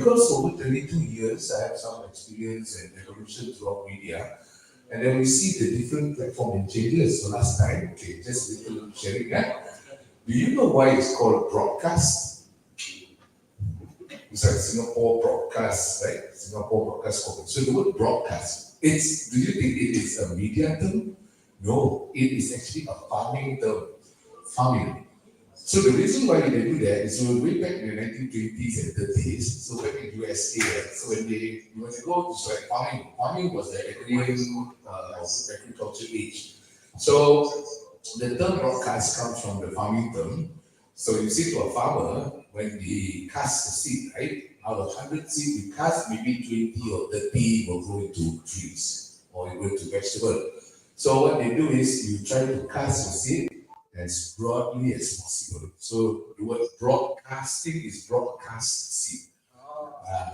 because over 22 years, I have some experience and evolution throughout media, and then we see the different platform and changes. So last time, okay, just a little sharing that. Do you know why it's called broadcast? It's like Singapore broadcast, right? Singapore Broadcast Corporation. So the word broadcast, do you think it is a media term? No, it is actually a farming term. Farming. So the reason why they do that is way back in the 1920s and 30s, so back in USA, so when they go to like farming was the agrarian agriculture age. So the term broadcast comes from the farming term. So you say to a farmer, when they cast the seed, right? Out of 100 seeds you cast, maybe 20 or 30 will go into trees or go into vegetable. So what they do is you try to cast the seed as broadly as possible. So the word broadcasting is broadcast seed.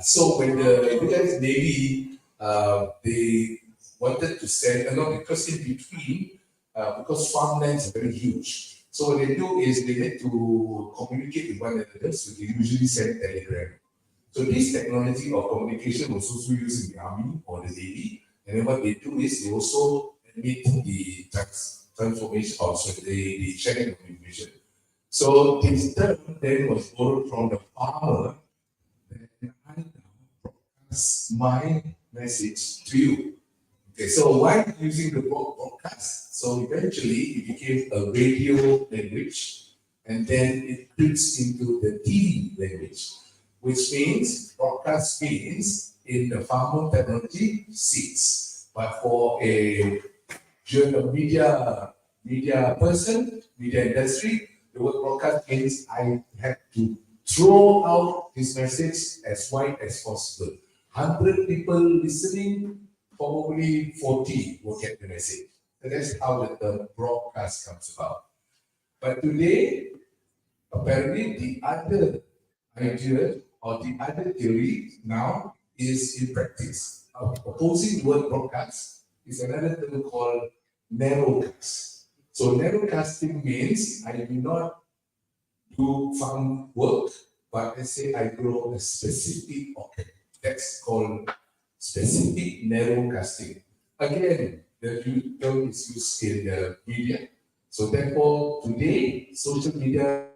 So when the US Navy, they wanted to send, because in between, because farmlands are very huge. So what they do is they need to communicate with one another, so they usually send telegram. So this technology of communication was also used in the army or the navy, and then what they do is they also emit the transformation, also the sharing of information. So this term then was borrowed from the farmer, and I now broadcast my message to you. Okay, so why using the broadcast? So eventually it became a radio language, and then it fits into the TV language, which means broadcast means in the farmer terminology seeds. But for a media person, media industry, the word broadcast means I have to throw out this message as wide as possible. 100 people listening, probably 40 will get the message. And that's how the term broadcast comes about. But today, apparently the other idea or the other theory now is in practice. Opposing the word broadcast is another term called narrowcast. So narrowcasting means I do not do farm work, but let's say I grow a specific orchid. That's called specific narrowcasting. Again, the term is used in the media. So therefore, today, social media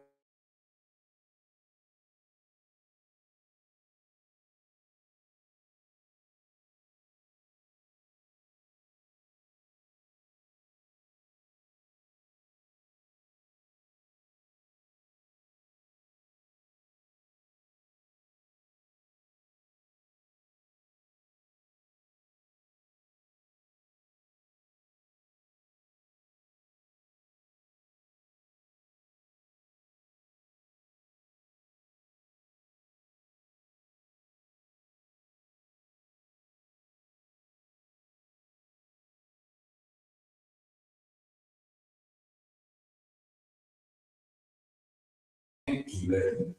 to learn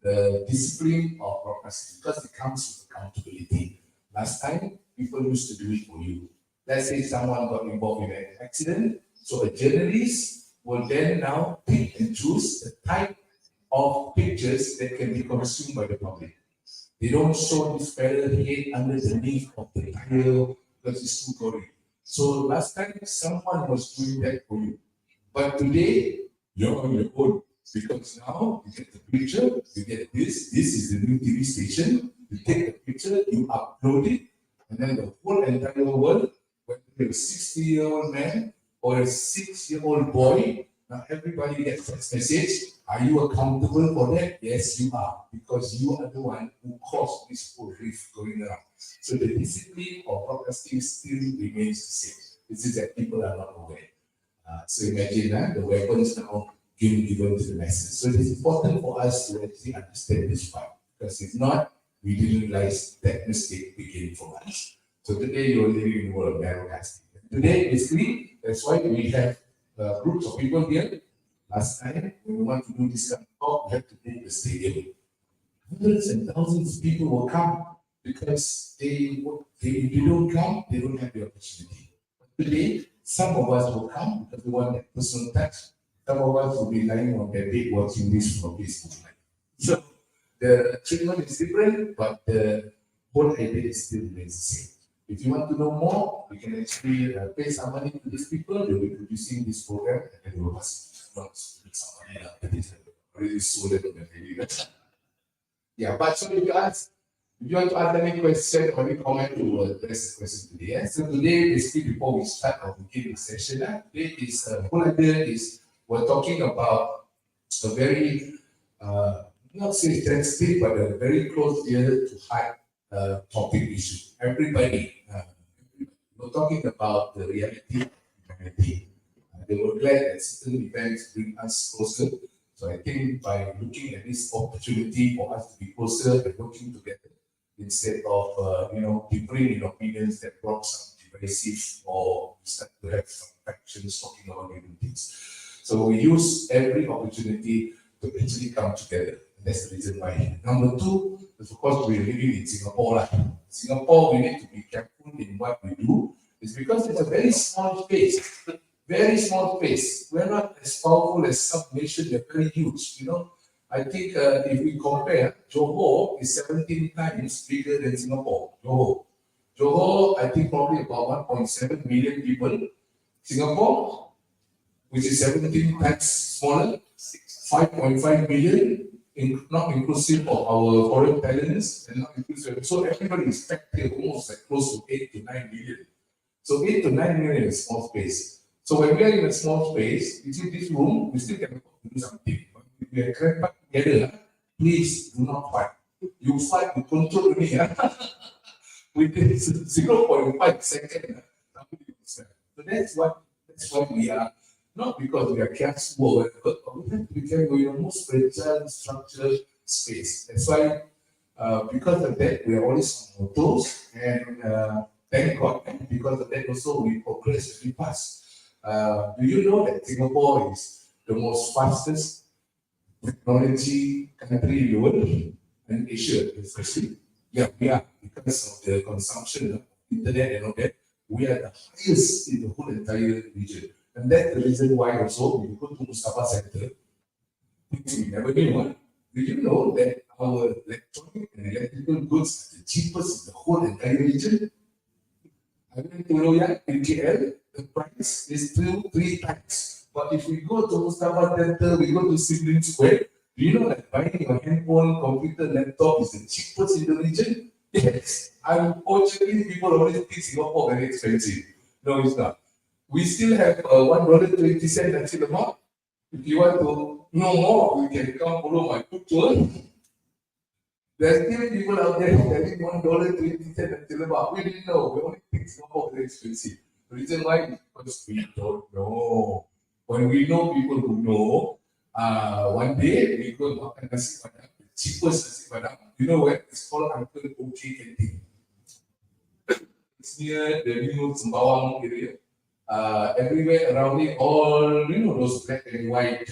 the discipline of broadcasting because it comes with accountability. Last time, people used to do it for you. Let's say someone got involved in an accident, so a journalist will then now pick and choose the type of pictures that can be consumed by the public. They don't show this fella head underneath of the tire because it's too gory. So last time, someone was doing that for you. But today, you're on your own. Because now you get the picture, you get this is the new TV station, you take the picture, you upload it, and then the whole entire world, whether you're a 60-year-old man or a 6-year-old boy, now everybody gets that message. Are you accountable for that? Yes, you are, because you are the one who caused this whole rift going around. So the discipline of broadcasting still remains the same. This is that people are not aware. So imagine that the weapons now given to the masses. So it is important for us to actually understand this part, because if not, we didn't realize that mistake began from us. So today you're living in the world of narrowcasting. Today, basically, that's why we have groups of people here. Last time, when we want to do this kind of talk, we have to take the stadium. Hundreds and thousands of people will come because if they don't come, they don't have the opportunity. Today, some of us will come because we want that personal touch. Some of us will be lying on their bed watching this from Facebook. So The treatment is different, but the whole idea is still remains the same. If you want to know more, you can actually pay some money to these people. They'll be producing this program, and then they will pass some money. That is really sold it. Yeah, but so if you want to ask any question or any comment, we will address the question today. Yeah? So today, basically, before we start our beginning session, today is whole idea is we're talking about a very not say sensitive, but a very close ear to heart topic issue. Everybody, we're talking about the reality of humanity. They were glad that certain events bring us closer. So I think by looking at this opportunity for us to be closer and working together, instead of differing in opinions that brought some divisive or start to have some factions talking about different things. So we use every opportunity to actually come together. And that's the reason why. Number two, is of course we're living in Singapore. Singapore, we need to be careful in what we do. It's because it's a very small space. Very small space. We're not as powerful as some nations, they're very huge. I think if we compare, Johor is 17 times bigger than Singapore. Johor, I think probably about 1.7 million people. Singapore, which is 17 times smaller, 5.5 million, not inclusive of our foreign talents, and not inclusive. So everybody is packed here almost like close to 8 to 9 million. So 8 to 9 million is a small space. So when we are in a small space, you see this room, we still can do something. But if we are cramped together, please do not fight. You fight, you control me. Within 0.5 seconds, somebody will stand. So that's what we are. Not because we are careful, but we have to be careful in the most fragile structured space. That's why, because of that, we are always on our toes, and thank God, and because of that also we progress very fast. Do you know that Singapore is the most fastest technology country in the world, and Asia especially? Yeah, we are, because of the consumption of internet and all that. We are the highest in the whole entire region. And that's the reason why also when you go to Mustafa Center, which we never knew. Did you know that our electronic and electrical goods are the cheapest in the whole entire region? I went to Loyang in KL, the price is still 3 times. But if we go to Mustafa Center, we go to Sibling Square, do you know that buying your handphone, computer, laptop is the cheapest in the region? Yes. Unfortunately, people always think Singapore very expensive. No, it's not. We still have $1.20 nasi lemak. If you want to know more, you can come follow my food tour. There are still people out there telling $1.20 nasi lemak. We didn't know. We only think Singapore very expensive. The reason why is because we don't know. When we know people who know, one day we go to makan nasi padang, the cheapest nasi padang. You know what? It's called 𝒓𝒂𝒏𝒊𝒂𝒏. It's near the new Sembawang area. Everywhere around it, all those black and white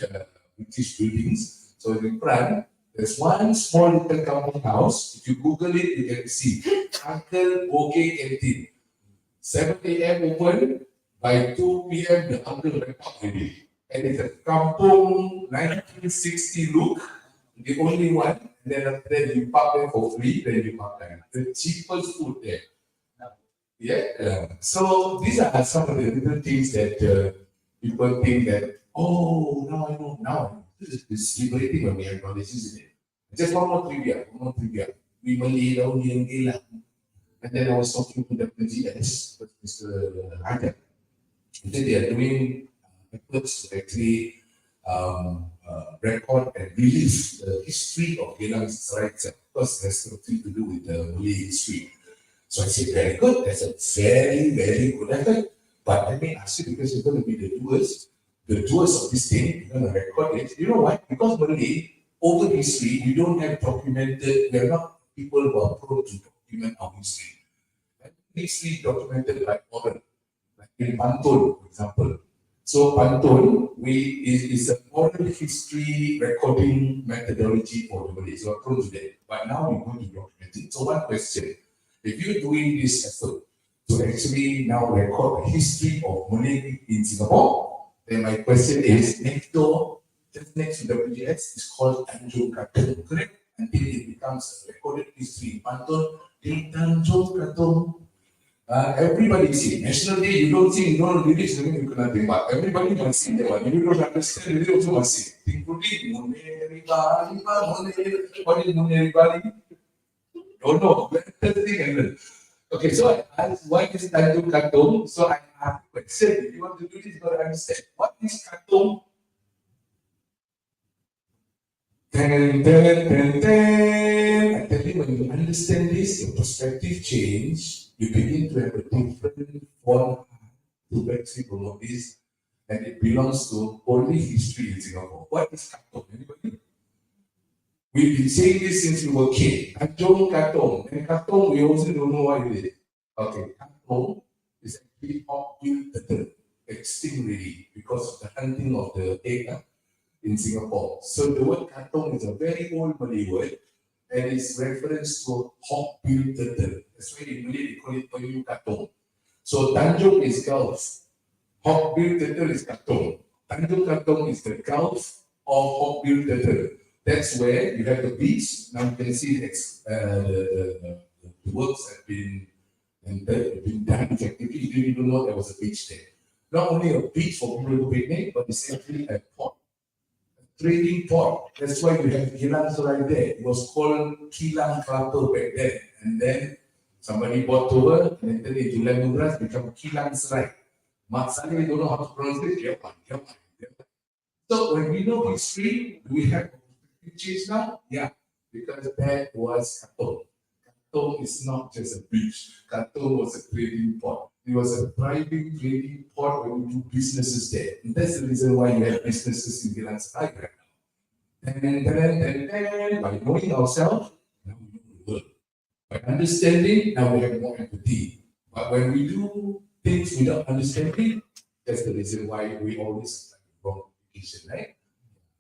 British buildings. So in front, there's one small little kampung house. If you Google it, you can see 𝒓𝒂𝒏𝒊𝒂𝒏. 7 a.m. open, by 2 p.m. the uncle went up already. And it's a kampung 1960 look, the only one. And then after that, you park there for free, then you park there. The cheapest food there. Yeah. So these are some of the little things that people think that, oh, now I know. Now this is liberating when we have knowledge, isn't it? Just one more trivia. We Malay down here, and then I was talking to the 𝐷𝒂𝒍𝒆, Mr. Adam. And then they are doing efforts to actually record and release the history of 𝐒𝐴𝐿𝐴𝐻 rights, because there's something to do with the Malay history. So I said, very good, that's a very, very good effort. But let me ask you, because you're going to be the doers of this thing, you're going to record it. You know why? Because Malay, over history, we don't have documented, we are not people who are prone to document our history. And history documented by oral, like in Pantun, for example. So Pantun is an oral history recording methodology for the Malays. So we're prone to that. But now we're going to document it. So one question. If you're doing this effort to actually now record the history of Malay in Singapore, then my question is, next door, just next to the 𝒓𝒂𝒏𝒊𝒂𝒏 is called Tanjung Katong, correct? until it becomes a recorded history. Pantun di Tanjung Katong. Everybody sing. National Day, you don't sing, you don't lyrics, you cannot think. But everybody must sing that one. If you don't understand, you also must sing. Including what is Muneri? Don't know. Let's sing and learn. Okay, so I asked, what is Tanjung Katong? So I asked a question. If you want to do this, you got to understand. What is Katong? I tell you, when you understand this, your perspective change. You begin to have a different form to actually promote this, and it belongs to only history in Singapore. What is Katong? Anybody? We've been saying this since we were kids. Tanjung Katong. And Katong, we also don't know what it is. Okay, Katong is actually 𝑑𝒂𝒏𝒊𝒕𝒂𝒏, extinct really, because of the hunting of the egg in Singapore. So the word Katong is a very old Malay word, and it's reference to 𝒂𝒏𝒊𝒕𝒂𝒏. That's why in Malay they call it Penyu Katong. So Tanjung is Gulf, 𝒂𝒏𝒊𝒕𝒂𝒏 is Katong. Tanjung Katong is the Gulf of 𝒂𝒏𝒊𝒕𝒂𝒏. That's where you have the beach. Now you can see the works have been done effectively. You didn't know there was a beach there. Not only a beach for people to picnic, but it's actually a port. Trading port. That's why we have 𝐒𝐨𝐮𝐪 there. It was called 𝐒𝐨𝐻𝐿𝐴𝐻 back then. And then somebody bought over and then into lemongrass become 𝐒𝐨𝐻𝐿𝐴𝐻. Mat Salleh don't know how to pronounce it. So when we know history, do we have change now? Yeah, because that was Katong. Katong is not just a beach. Katong was a trading port. It was a thriving trading port where we do businesses there. And that's the reason why you have businesses in 𝐒𝐨𝐻𝐿𝐴𝐻 right now. And by knowing ourselves, now we know the world. By understanding, now we have more empathy. But when we do things without understanding, that's the reason why we always apply the wrong education, right?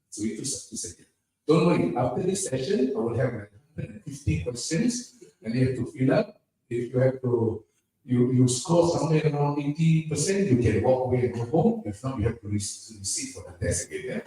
So we have to say it. Don't worry, after this session, I will have like 150 questions and you have to fill up. If you have to, you score somewhere around 80%, you can walk away and go home. If not, you have to receive for the test again. Yeah?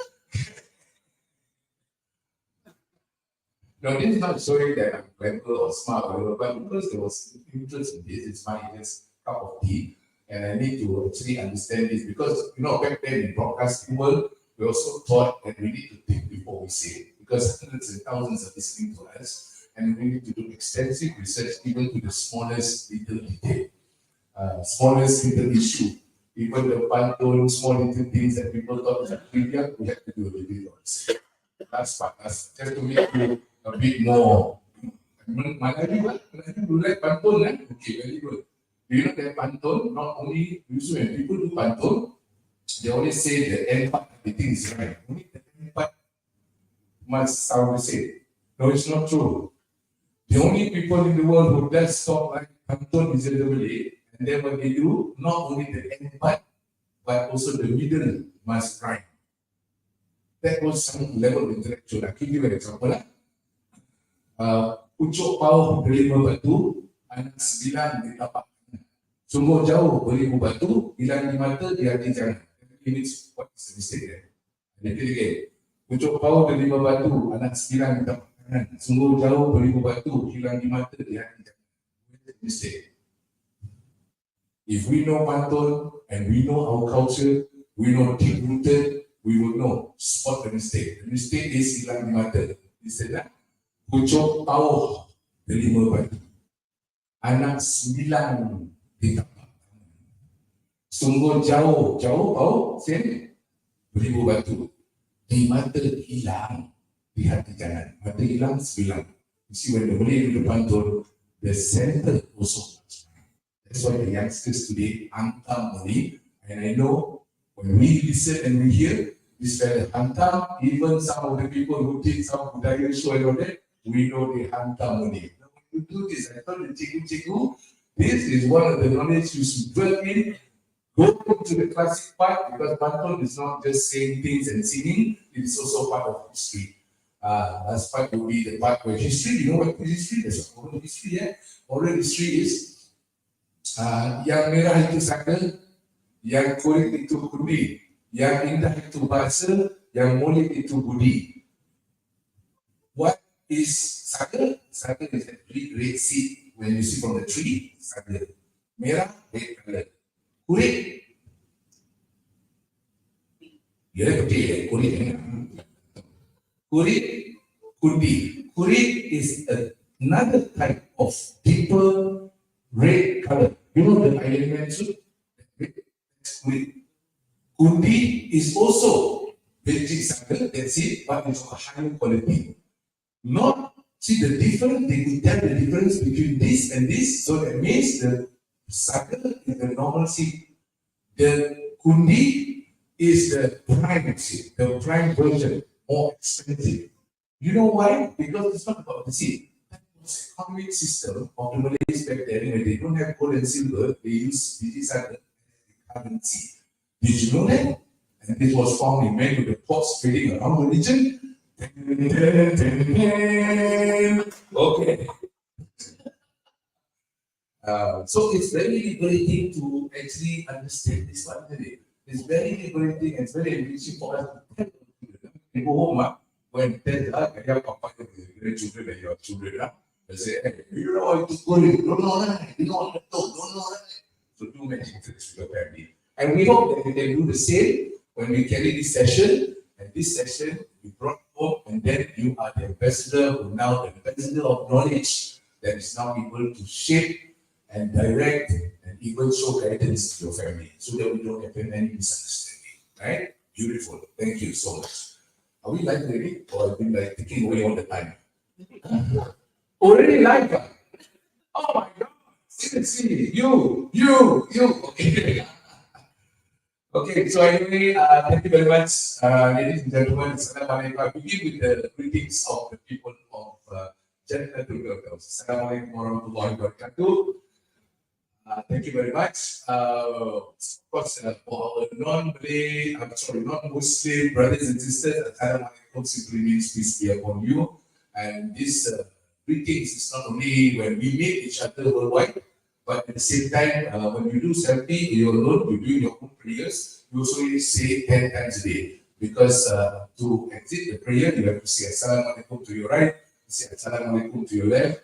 Now, this is not showing that I'm clever or smart or whatever, but because there was interest in this, it's my just cup of tea. And I need to actually understand this because, back then in broadcasting world, we also taught that we need to think before we say it because hundreds and thousands are listening to us and we need to do extensive research even to the smallest little detail, smallest little issue. Even the pantun, small little things that people thought was trivial, we have to do a little bit of research. That's part. That's just to make you a bit more. Manadi do like pantun, right? Okay, very good. Do you know that pantun, not only usually when people do pantun, they always say the end part, everything is right. Only the end part must sound the same. No, it's not true. The only people in the world who does stop like pantun is the Malay, and then what they do, not only the end part, but also the middle must rhyme. That was some level of intellectual. I'll give you an example. 𝒂𝒏𝒊𝒂𝒏 𝒂𝒂𝒏 anak 9 di tapak. Sungguh jauh beribu batu, hilang di mata, di hati jangan. It means what is the mistake there? Again. 𝒂𝒏𝒊𝒂𝒏 batu, anak 9 di tapak kanan. Sungguh jauh beribu batu, hilang di mata, di hati jangan. What is the mistake? If we know pantun and we know our culture, we know deep-rooted, we will know, spot the mistake. The mistake is hilang di mata. He said that. 𝒂𝒏𝒊𝒂𝒏 batu. Anak 9 di tapak. Sungguh jauh tahu, sini beribu batu. Di mata hilang, di hati jangan. Mata hilang 9. You see when the Malay do the pantun, the center also. That's why the youngsters today hantam Malay, and I know when we listen and we hear this fella hantam, even some of the people who did some budaya show and all that, we know they hantam Malay. Now when you do this, I told the cikgu, this is one of the knowledge you should dwell in. Go to the classic part because pantun is not just saying things and singing, it is also part of history. Last part will be the part where history, you know what is history? There's oral history, yeah? Oral history is yang merah itu saka, yang kulit itu kundi, yang indah itu bahasa, yang mulia itu budi. What is saga. Saga is that big red seed when you see from the tree. Saga. Merah, red color. Kulit. Dia putih, kulit. Kulit, kundi. Kulit is another type of deeper red color. You know the Iron Man suit? Kulit. Kundi is also basic saga, that's it, but it's of a higher quality. Not see the difference, they could tell the difference between this and this, so that means the saga is the normal seed. The kundi is the prime seed, the prime version, more expensive. You know why? Because it's not about the seed. That was the economic system of the Malays back then, when they don't have gold and silver, they use biji saga as the currency. Did you know that? And this was found in many of the ports trading around the region. Okay. So it's very liberating to actually understand this one today. It's very liberating and it's very enriching for us to tell children. You go home, when tell your grandchildren and your children, they say, hey, you know how to go, you don't know that, you don't know that. So do magic tricks with your family. And we hope that we can do the same when we carry this session. And this session, we brought home, and then you are the ambassador, who now the ambassador of knowledge that is now able to shape and direct and even show guidance to your family so that we don't have any misunderstanding. Right? Beautiful. Thank you so much. Are we live already? Or have we like taking away all the time? Already live? Oh my God. Seriously, you. Okay. Okay, so anyway, thank you very much, ladies and gentlemen. Assalamualaikum. I begin with the greetings of the people of J&T. Assalamualaikum warahmatullahi wabarakatuh. Thank you very much. Of course, for our non-Muslim brothers and sisters, Assalamualaikum simply means peace be upon you. And this greetings is not only when we meet each other worldwide, but at the same time, when you do selfie, you're alone, you do your own prayers, you also say 10 times a day. Because to exit the prayer, you have to say Assalamualaikum to your right, say Assalamualaikum to your left,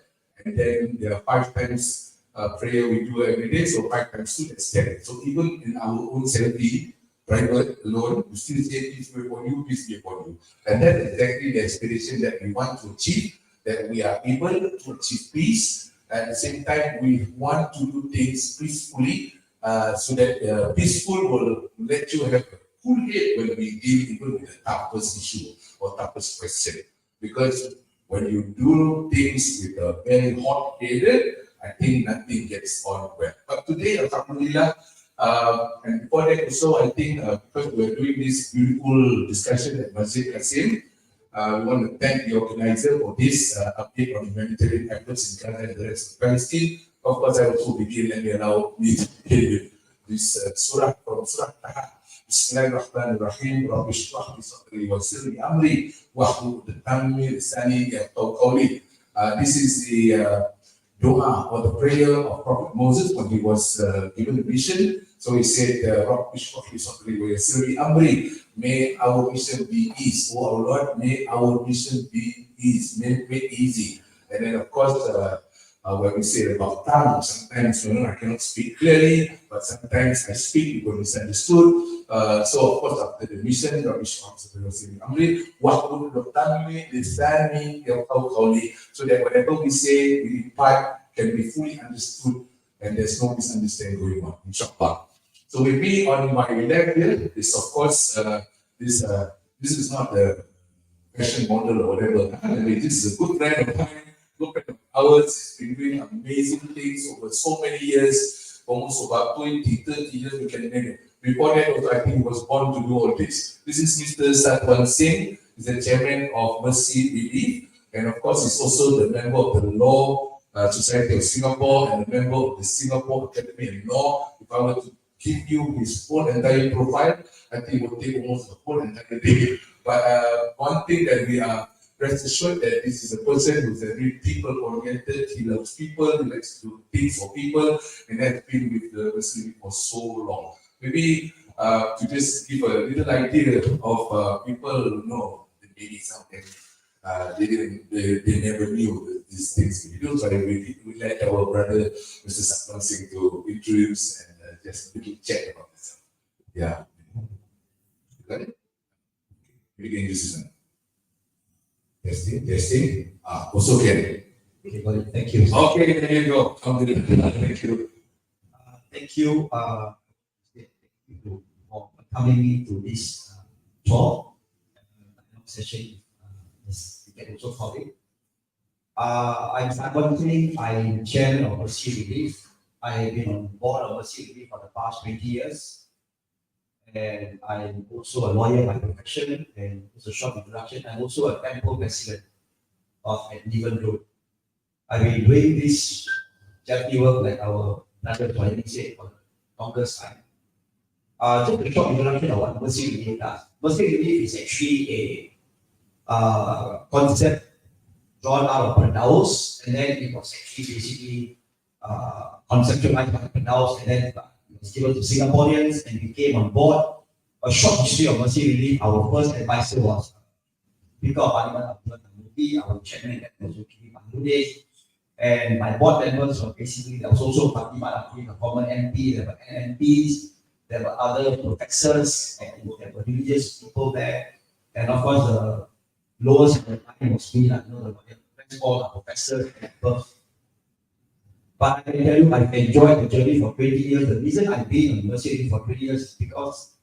and then there are 5 times prayer we do every day, so 5 times 2, that's 10. So even in our own selfie, private, alone, we still say peace be upon you, peace be upon you. And that's exactly the aspiration that we want to achieve, that we are able to achieve peace. At the same time, we want to do things peacefully, so that peaceful will let you have a cool head when we deal even with the toughest issue or toughest question. Because when you do things with a very hot headed, I think nothing gets on well. But today, Alhamdulillah, and before that also, I think because we're doing this beautiful discussion at Masjid Qasim, we want to thank the organizer for this update on humanitarian efforts in Gaza and the rest of Palestine. Of course, I also begin and allow me to begin with this surah from Surah Taha. Bismillahirrahmanirrahim. Rabbi shrah li sadri wa yassir li amri wahlul 'uqdatam min lisani yafqahu qawli. This is the dua or the prayer of Prophet Moses when he was given the mission. So he said, Rabbi shrah li sadri wa yassir li amri. May our mission be easy. Oh our Lord, may our mission be easy, made easy. And then of course, when we say about tongue, sometimes I cannot speak clearly, but sometimes I speak because misunderstood. So of course, after the mission, Rabbi Shalom Amri, so that whatever we say, we impart, can be fully understood, and there's no misunderstanding going on. Inshallah. So with me on my left here is of course this is not the fashion model or whatever. This is a good friend of mine. Look at ours, he's been doing amazing things over so many years, almost about 20, 30 years we can name it. Before that also, I think he was born to do all this. This is Mr. Satwan Singh, he's the chairman of Mercy Relief, and of course he's also the member of the Law Society of Singapore and a member of the Singapore Academy of Law. If I were to give you his whole entire profile, I think it would take almost the whole entire day. But one thing that we are rest assured that this is a person who's very people-oriented. He loves people, he likes to do things for people, and has been with the Muslim for so long. Maybe to just give a little idea of people, maybe something they never knew these things we do. So we let our brother Mr. Sakman Singh to introduce and just a little chat about this. Yeah. Got it? We can use this one. Testing. Also can. Okay, got it. Thank you. Okay, there you go. Thank you. Thank you for coming me to this talk session. This 𝐶𝐶𝐶𝒏𝒊𝒕𝒂𝒏. I'm Sakman Singh. I'm chairman of 𝑯𝒖𝒎𝒂𝒏𝒊𝒕𝒂𝒏. I have been on board of 𝑯𝒖𝒎𝒂𝒏𝒊𝒕𝒂𝒏 for the past 20 years. And I'm also a lawyer by profession. And as a short introduction, I'm also a temple president of 𝑑𝒂𝒍𝒆 Road. I've been doing this charity work like our brother Suhaimi said for the longest time. Just a short introduction of what 𝑯𝒖𝒎𝒂𝒏𝒊𝒕𝒂𝒏 does. 𝑯𝒖𝒎𝒂𝒏𝒊𝒕𝒂𝒏 is actually a concept drawn out of 𝒂𝒊𝒂𝒏, and then it was actually basically conceptualized by 𝒂𝒊𝒂𝒏, and then it was given to Singaporeans, and we came on board. A short history of 𝒯𝒖𝒎𝒂𝒏𝒊𝒕𝒂𝒏. Our first advisor was 𝑑𝒂𝒂𝒏𝒊𝒂𝒏, our chairman at 𝒂𝒑𝒂𝒏, and my board members were basically, there was also 𝒂𝒑𝒂𝒏, a former MP, there were NMPs, there were other professors, and there were religious people there, and of course the lowest at the time was me, the rest all are professors and above. But I can tell you, I've enjoyed the journey for 20 years. The reason I've been on 𝒯𝒖𝒂𝒏 for 20 years is because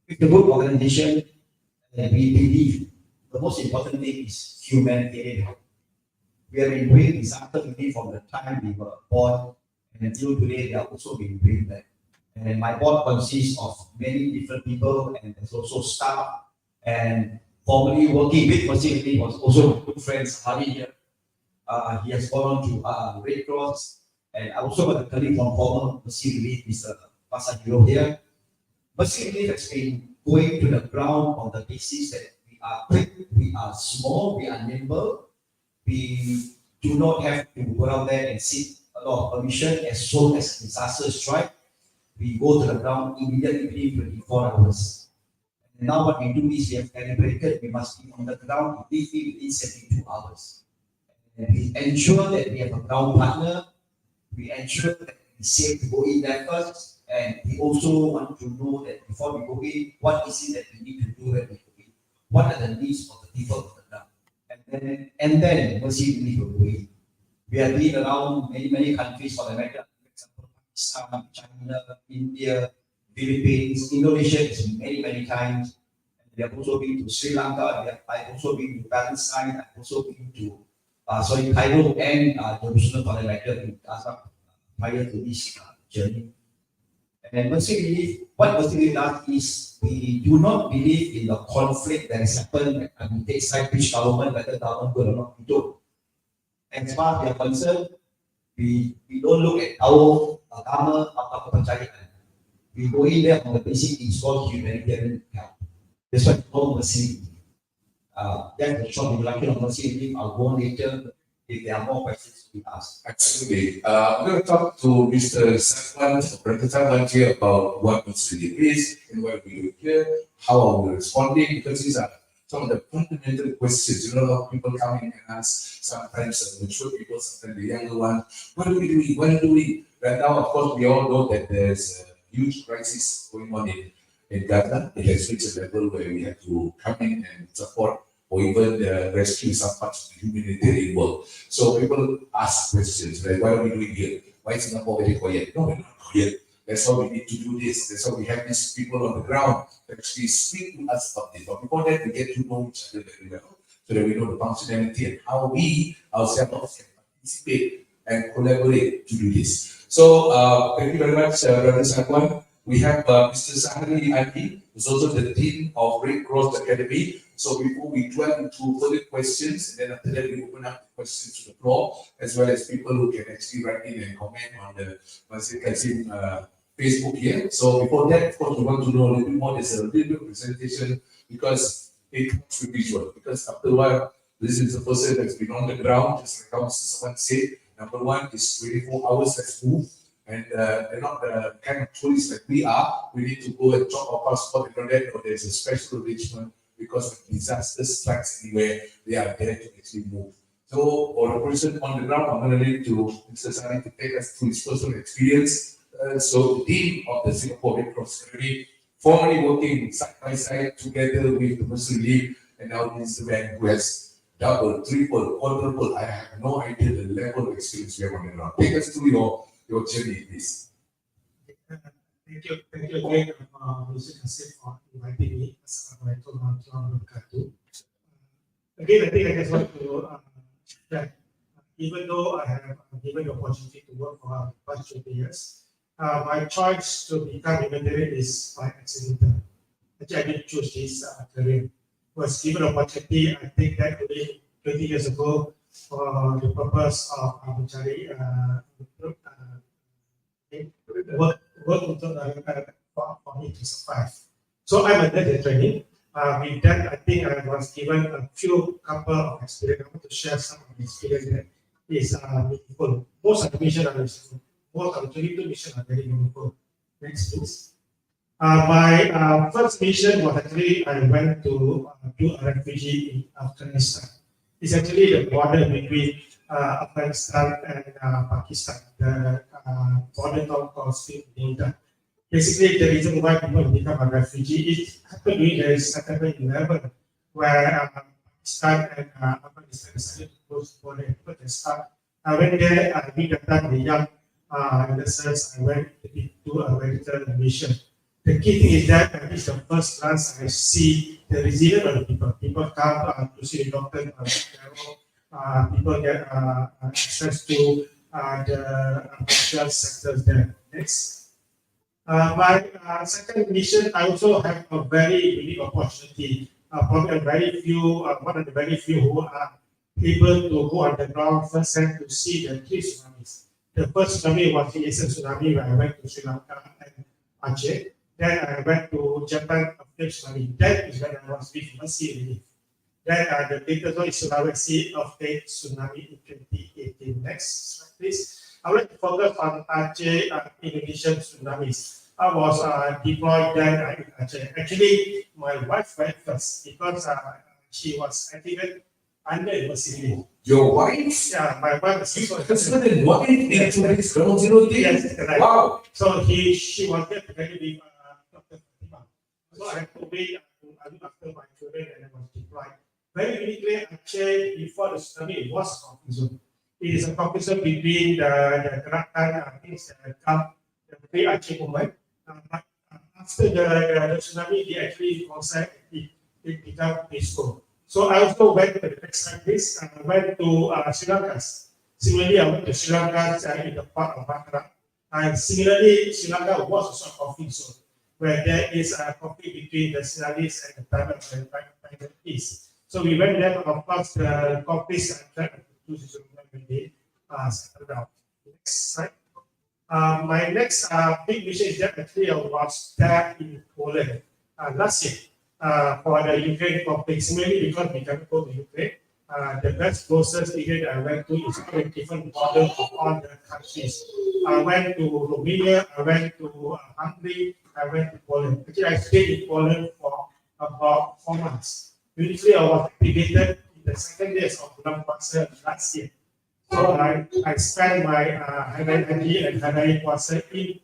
it's a good organization, and we believe the most important thing is humanitarian help. We have been doing disaster relief from the time we were born, and until today, they have also been doing that. And my board consists of many different people, and there's also staff. And formerly working with 𝒯𝒖𝒂𝒏 was also good friends, Hari here. He has gone on to Red Cross, and I also got a colleague from former 𝒯𝒖𝒂𝒏, Mr. 𝐒𝒂𝒏 here. 𝒯𝒖𝒂𝒏 has been going to the ground on the basis that we are quick, we are small, we are nimble. We do not have to go out there and seek a lot of permission. As soon as disaster strikes, we go to the ground immediately within 24 hours. And now what we do is we have calibrated, we must be on the ground within 72 hours. And we ensure that we have a ground partner, we ensure that it's safe to go in there first, and we also want to know that before we go in, what is it that we need to do when we go in? What are the needs of the people on the ground? And then 𝒯𝒖𝒂𝒏 will go in. We have been around many countries for the matter, for example, Pakistan, China, India, Philippines, Indonesia is many times. And we have also been to Sri Lanka, I've also been to Palestine, I've also been to Cairo and Jerusalem for the matter in Gaza prior to this journey. And 𝒯𝒖𝒂𝒏, what 𝒯𝒖𝒂𝒏 does is we do not believe in the conflict that has happened. We take side which government, whether government good or not, we don't. As far as we are concerned, we don't look at our agama atau kepercayaan. We go in there on the basic is called humanitarian help. That's what we call 𝒯𝒖𝒂𝒏. That's the short introduction of 𝒯𝒖𝒂𝒏. I'll go on later if there are more questions to be asked. Absolutely. I'm going to talk to Mr. Sakman here about what 𝒯𝒖𝒂𝒏 is and what we do here, how are we responding, because these are some of the fundamental questions. You know, people come in and ask, sometimes mature people, sometimes the younger ones, what do we do? What do we? Right now, of course, we all know that there's a huge crisis going on in Gaza. It has reached a level where we have to come in and support or even rescue some parts of the humanitarian world. So people ask questions, like, what are we doing here? Why is Singapore very quiet? No, we're not quiet. That's why we need to do this. That's why we have these people on the ground that actually speak to us about this. But before that, we get to know each other very well, so that we know the functionality and how we ourselves can participate and collaborate to do this. So thank you very much, Brother Sakman. We have Mr. Suhaimi Yusof, who's also the Dean of Red Cross Academy. So before we dwell into further questions, and then after that we open up the questions to the floor, as well as people who can actually write in and comment on the 𝒯𝒖𝒂𝒏 Facebook here. So before that, of course, we want to know a little bit more. There's a little bit of presentation because it comes with visual. Because after a while, this is a person that's been on the ground, just like how someone said. Number one is 24 hours, let's move. And they're not the kind of tourists like we are. We need to go and drop our passport and that, or there's a special arrangement. We because when disaster strikes anywhere, they are there to actually move. So, for a person on the ground, I'm going to leave to Mr. Sani to take us through his personal experience. So, the team of the Singapore Red Cross Academy, formerly working side by side together with the Muslim League, and now this man who has double, triple, quadruple. I have no idea the level of experience we have on the ground. Take us through your journey, please. Thank you again, Mr. Kasif, for inviting me. Assalamualaikum warahmatullahi wabarakatuh. Again, I think I just want to that even though I have given the opportunity to work for the past 20 years, my choice to become a humanitarian is by accident. Actually, I didn't choose this career. Was given opportunity, I think that only 20 years ago for the purpose of mencari work untuk for me to survive. So I'm a nurse in training. With that, I think I was given a couple of experience. I want to share some of the experience that is meaningful. Most of the missions are meaningful. Most of the 22 missions are very meaningful. Next, please. My first mission was actually I went to do a refugee in Afghanistan. It's actually the border between Afghanistan and Pakistan. The border town called 𝒓𝒂𝒏𝒊𝒕𝒂𝒏. Basically, the reason why people become a refugee is happened during the September 11, where Pakistan and Afghanistan decided to close the border. People can start. I went there. I met the young innocents. I went to do a medical mission. The key thing is that it's the first glance I see the resilience of the people. People come to see the doctor, people get access to the social sectors there. Next. My second mission, I also have a very unique opportunity. Probably one of the very few who are able to go on the ground first hand to see the three tsunamis. The first tsunami was the Asian tsunami where I went to Sri Lanka and Aceh. Then I went to Japan after tsunami. That is when I was with Mercy Relief. Then the latest one is Sulawesi earthquake tsunami in 2018. Next slide, please. I would like to focus on Aceh Indonesian tsunamis. I was deployed then in Aceh. Actually, my wife went first because she was activated under Mercy Relief. Your wife? Yeah, my wife was also husband and wife in this ground zero thing? Yes, correct. Wow. So she was there together with Dr. Fatima. So I had to wait after my children and I was deployed. Very uniquely, Aceh before the tsunami was a conflict zone. It is a conflict zone between the Gerakan, the Free Aceh movement. But after the tsunami, they actually concept it became peaceful. So I also went to the next countries. I went to Sri Lanka. Similarly, I went to Sri Lanka in the part of 𝒓𝒂𝒏𝒊𝒂𝒏. And similarly, Sri Lanka was also a conflict zone where there is a conflict between the Sinhalese and the Taiwanese. So we went there, of course, the conflicts and tried to when they settled down. Next slide. My next big mission is that actually I was there in Poland last year. For the Ukraine conflict, similarly because we cannot go to Ukraine, the best closest area that I went to is a different border of all the countries. I went to Romania, I went to Hungary, I went to Poland. Actually, I stayed in Poland for about 4 months. Usually, I was activated in the second days of 𝒓𝒂𝒏𝒊𝒂𝒏 last year. So I spent my Hari Haji and Hari Puasa in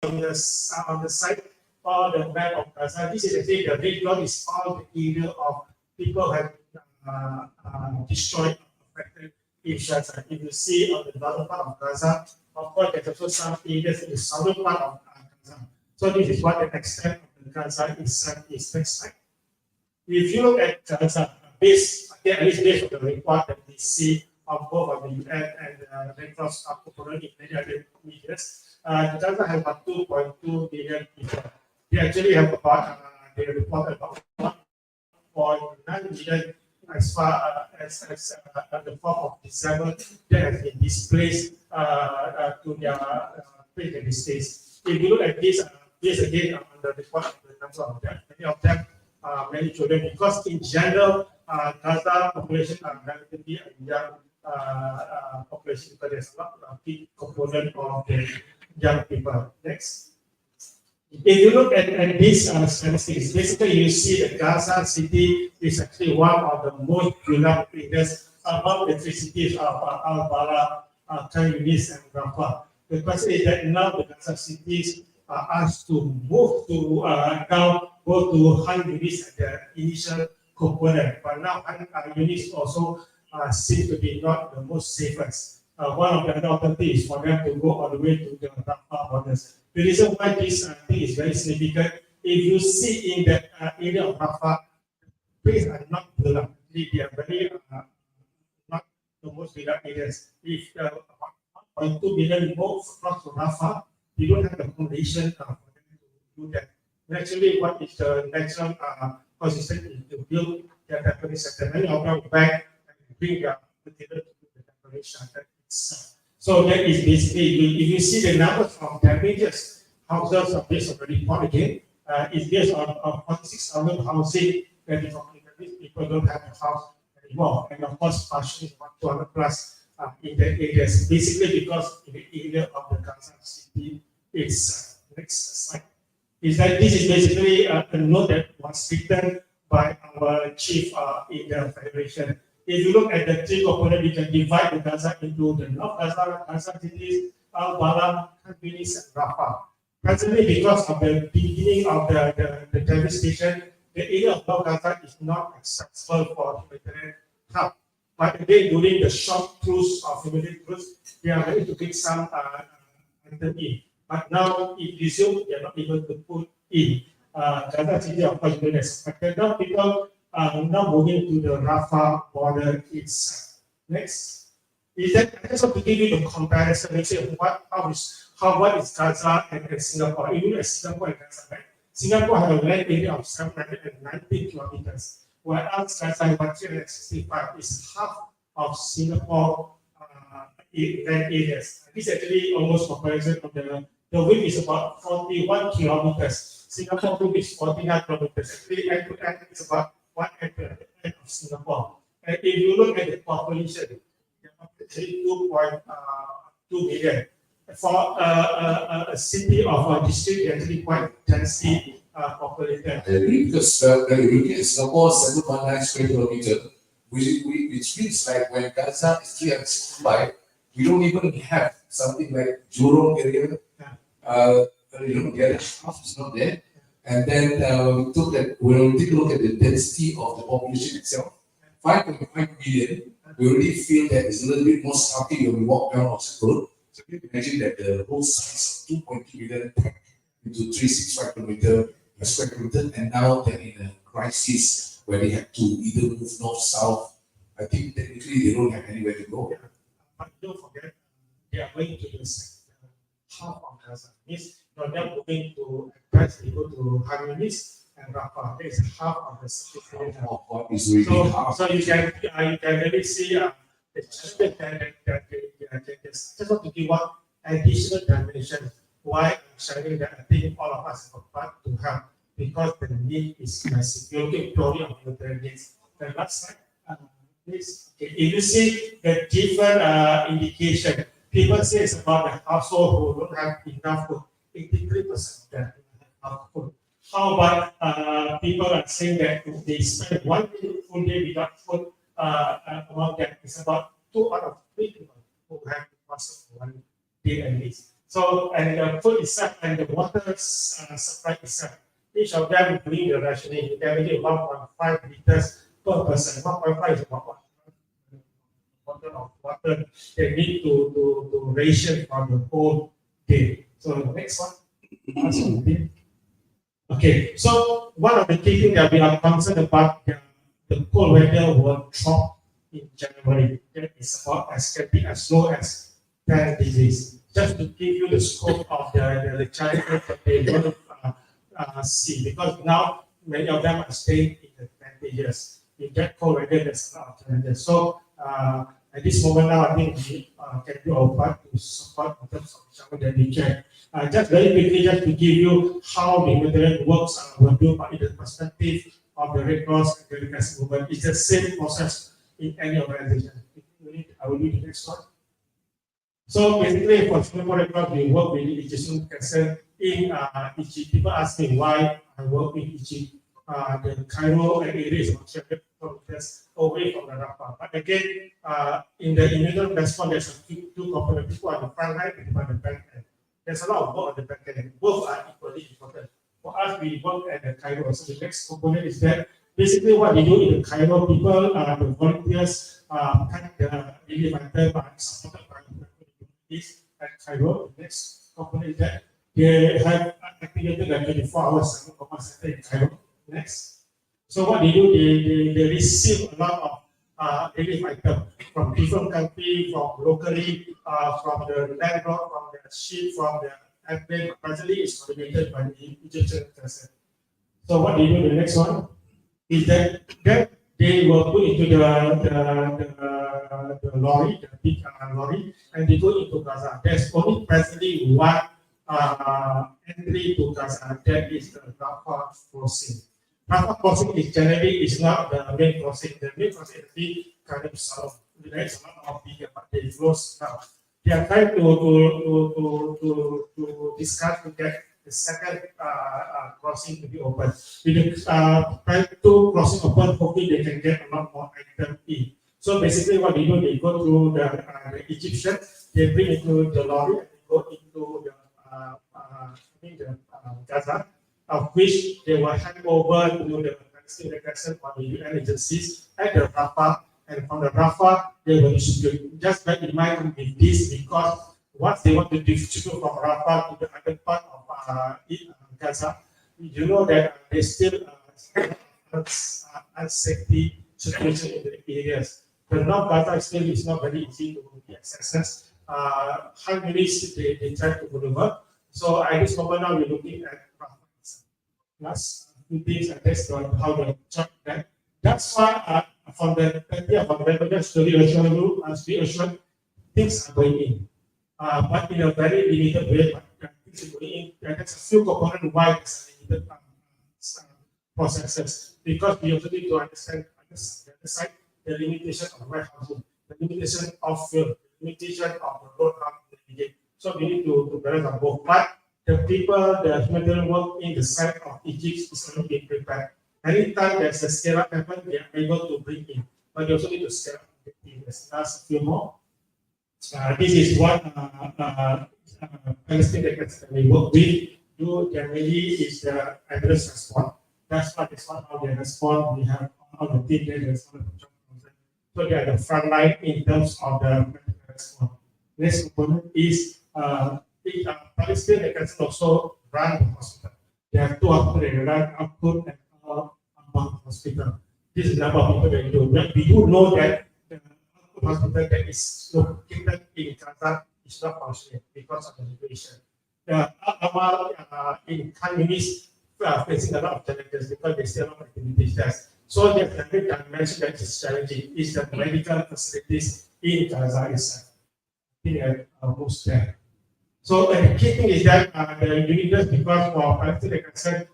on the side or the map of Gaza. This is actually the red dot is all the area of people have destroyed, affected each other. If you see on the northern part of Gaza, of course, there's also some areas in the southern part of Gaza. So this is what the extent of the Gaza is next slide. If you look at Gaza, at least based on the report that we see of both of the UN and the Red Cross component in many other medias, Gaza has about 2.2 billion people. They actually have about, they report about 1.9 million as far as the 4th of December that has been displaced to their place in the States. If you look at this again on the report of the number of them, many of them are many children, because in general, Gaza population are relatively a young population, because there's a big component of the young people. Next. If you look at these statistics, basically you see the Gaza city is actually one of the most developed areas among the three cities of 𝒓𝒂𝒏𝒊𝒂𝒏, 𝐿𝐴𝐚𝐬𝐬𝐙, and Rafah. The question is that now the Gaza cities are asked to move to now go to 𝐏𝐴𝐚𝐬𝐬𝐙 at the initial component, but now 𝐏𝐴𝐚𝐬𝐬𝐙 also seems to be not the most safest. One of the alternatives is for them to go all the way to the Rafah borders. The reason why this thing is very significant, if you see in the area of Rafah, places are not developed. They are very not the most developed areas. If 1.2 billion moves across to Rafah, we don't have the foundation for them to do that. Naturally, what is the natural consistent to build their temporary sector? Many of them back and bring their material to do the temporary shelter itself. So that is basically, if you see the numbers of damages, houses are based on the report again, it's based on 46,000 housing that people don't have a house anymore. And of course, partially about 200 plus in the areas. Basically, because in the area of the Gaza city, it's next slide. Is that this is basically a note that was written by our chief in the federation. If you look at the three components, you can divide the Gaza into the North Gaza cities, 𝒓𝒂𝒏𝒊𝒂𝒏, 𝐿𝐴𝐚𝐬𝐬𝐙, and Rafah. Presently, because of the beginning of the devastation, the area of North Gaza is not accessible for humanitarian help. But again, during the short cruise of humanitarian cruise, they are ready to take some item in. But now, it resumed, they are not able to put in. Gaza city, of course, is expected. Now, people are now moving to the Rafah border itself. Next. Is that I just want to give you the comparison. Let's say what is Gaza and Singapore? Even as Singapore and Gaza, right? Singapore has a land area of 790 kilometers, whereas Gaza is 365, is half of Singapore land areas. This is actually almost comparison of the width is about 41 kilometers. Singapore width is 49 kilometers. Actually, end to end is about 1 end to end of Singapore. And if you look at the population, actually 2.2 million. For a city of a district, actually quite densely populated. I agree, because when you look at Singapore, 719 square kilometer, which means like when Gaza is 365, we don't even have something like Jurong area. The other half is not there. And then when we take a look at the density of the population itself, 5.5 million, we already feel that it's a little bit more starky when we walk down Oxford Road. So you can imagine that the whole size of 2.2 million into 365 square kilometer, and now they're in a crisis where they have to either move north, south. I think technically they don't have anywhere to go. But don't forget, they are going to the half of Gaza. Means they are moving to advance, they go to 𝐏𝐴𝐚𝐬𝐬𝐙 and Rafah. That is half of the city. So you can really see the challenge that they just want to give one additional dimension why I'm sharing that. I think all of us have a part to help, because the need is massive. You're looking purely on humanitarian needs. The last slide, please. Okay. If you see the different indication, people say it's about the household who don't have enough food. 83% of them have enough food. How about people are saying that they spend 1 full day without food? Among them, it's about 2 out of 3 people who have to pass 1 day at least. So, and the food itself and the water supply itself, each of them doing the rationing, they need 1.5 liters per person. 1.5 is about 1 bottle of water they need to ration for the whole day. So the next one. Okay, so one of the key things that we are concerned about, the cold weather will drop in January. That is about as low as 10 degrees. Just to give you the scope of the challenges that they will see, because now many of them are staying in the 20 years. In that cold weather, there's a lot of challenges. So at this moment now, I think we can do our part to support in terms of shower that we can. Just very quickly, just to give you how the humanitarian works will do, but in the perspective of the Red Cross and the Red Crescent movement, it's the same process in any organization. I will read the next one. So basically, for Singapore Red Cross, we work with Egyptian Crescent in Egypt. People ask me why I work in Egypt. The Cairo area is about 300 kilometers away from the Rafah. But again, in the immediate response, there's two components. People on the front line and people on the back end. There's a lot of work on the back end. Both are equally important. For us, we work at the Cairo. So the next component is that basically what we do in the Cairo, people, the volunteers, pack the relief item supported by the communities at Cairo. The next component is that they have activated like 24 hours 7 command center in Cairo. Next. So what they do, they receive a lot of relief items from different countries, from locally, from the landlord, from the ship, from the airplane. Presently, it's coordinated by the Egyptian Crescent. So what they do, the next one, is that they will put into the lorry, the big lorry, and they go into Gaza. There's only presently one entry to Gaza, that is the Rafah crossing. Rafah crossing is generally not the main crossing. The main crossing is the kind of south. There's a lot of bigger, but they close now. They are trying to discuss to get the second crossing to be open. With the two crossing open, hopefully they can get a lot more items in. So basically, what they do, they go through the Egyptian, they bring it to the lorry, and they go into the Gaza, of which they will hand over to the Palestinian Crescent or the UN agencies at the Rafah, and from the Rafah they will distribute. Just bear in mind with this, because once they want to distribute from Rafah to the other part of Gaza, you know that there's still unsafety situation in the areas. The North Gaza still is not very easy to be accessed. Hungary, they try to maneuver. So at this moment now, we're looking at last few things, and that's how the job that. That's why from the 30th of November, just to reassure you, as we assured, things are going in, but in a very limited way. But things are going in, and that's a few components why there's limited processes, because we also need to understand the other side, the limitation of warehousing, the limitation of fuel, the limitation of the road navigate. So we need to balance on both. But the people, the humanitarian work in the side of Egypt is going to be prepared. Anytime there's a scale up happen, they are able to bring in. But they also need to scale up the team. Let's ask a few more. This is what Palestinian that we work with. Do generally is the address response. That's what is how they respond. We have all the team that respond. So they are the front line in terms of the response. Next component is Palestinian can also run the hospital. They have two hospitals, they run output and outbound hospital. This is the number of people that do. We do know that the output hospital that is located in Gaza is not functioning because of the situation. The Al-Amal in communities are facing a lot of challenges because they still have activities there. So there's a big dimension that is challenging is the medical facilities in Gaza itself. I think almost there. So the key thing is that the uniqueness, because for Palestinian Crescent,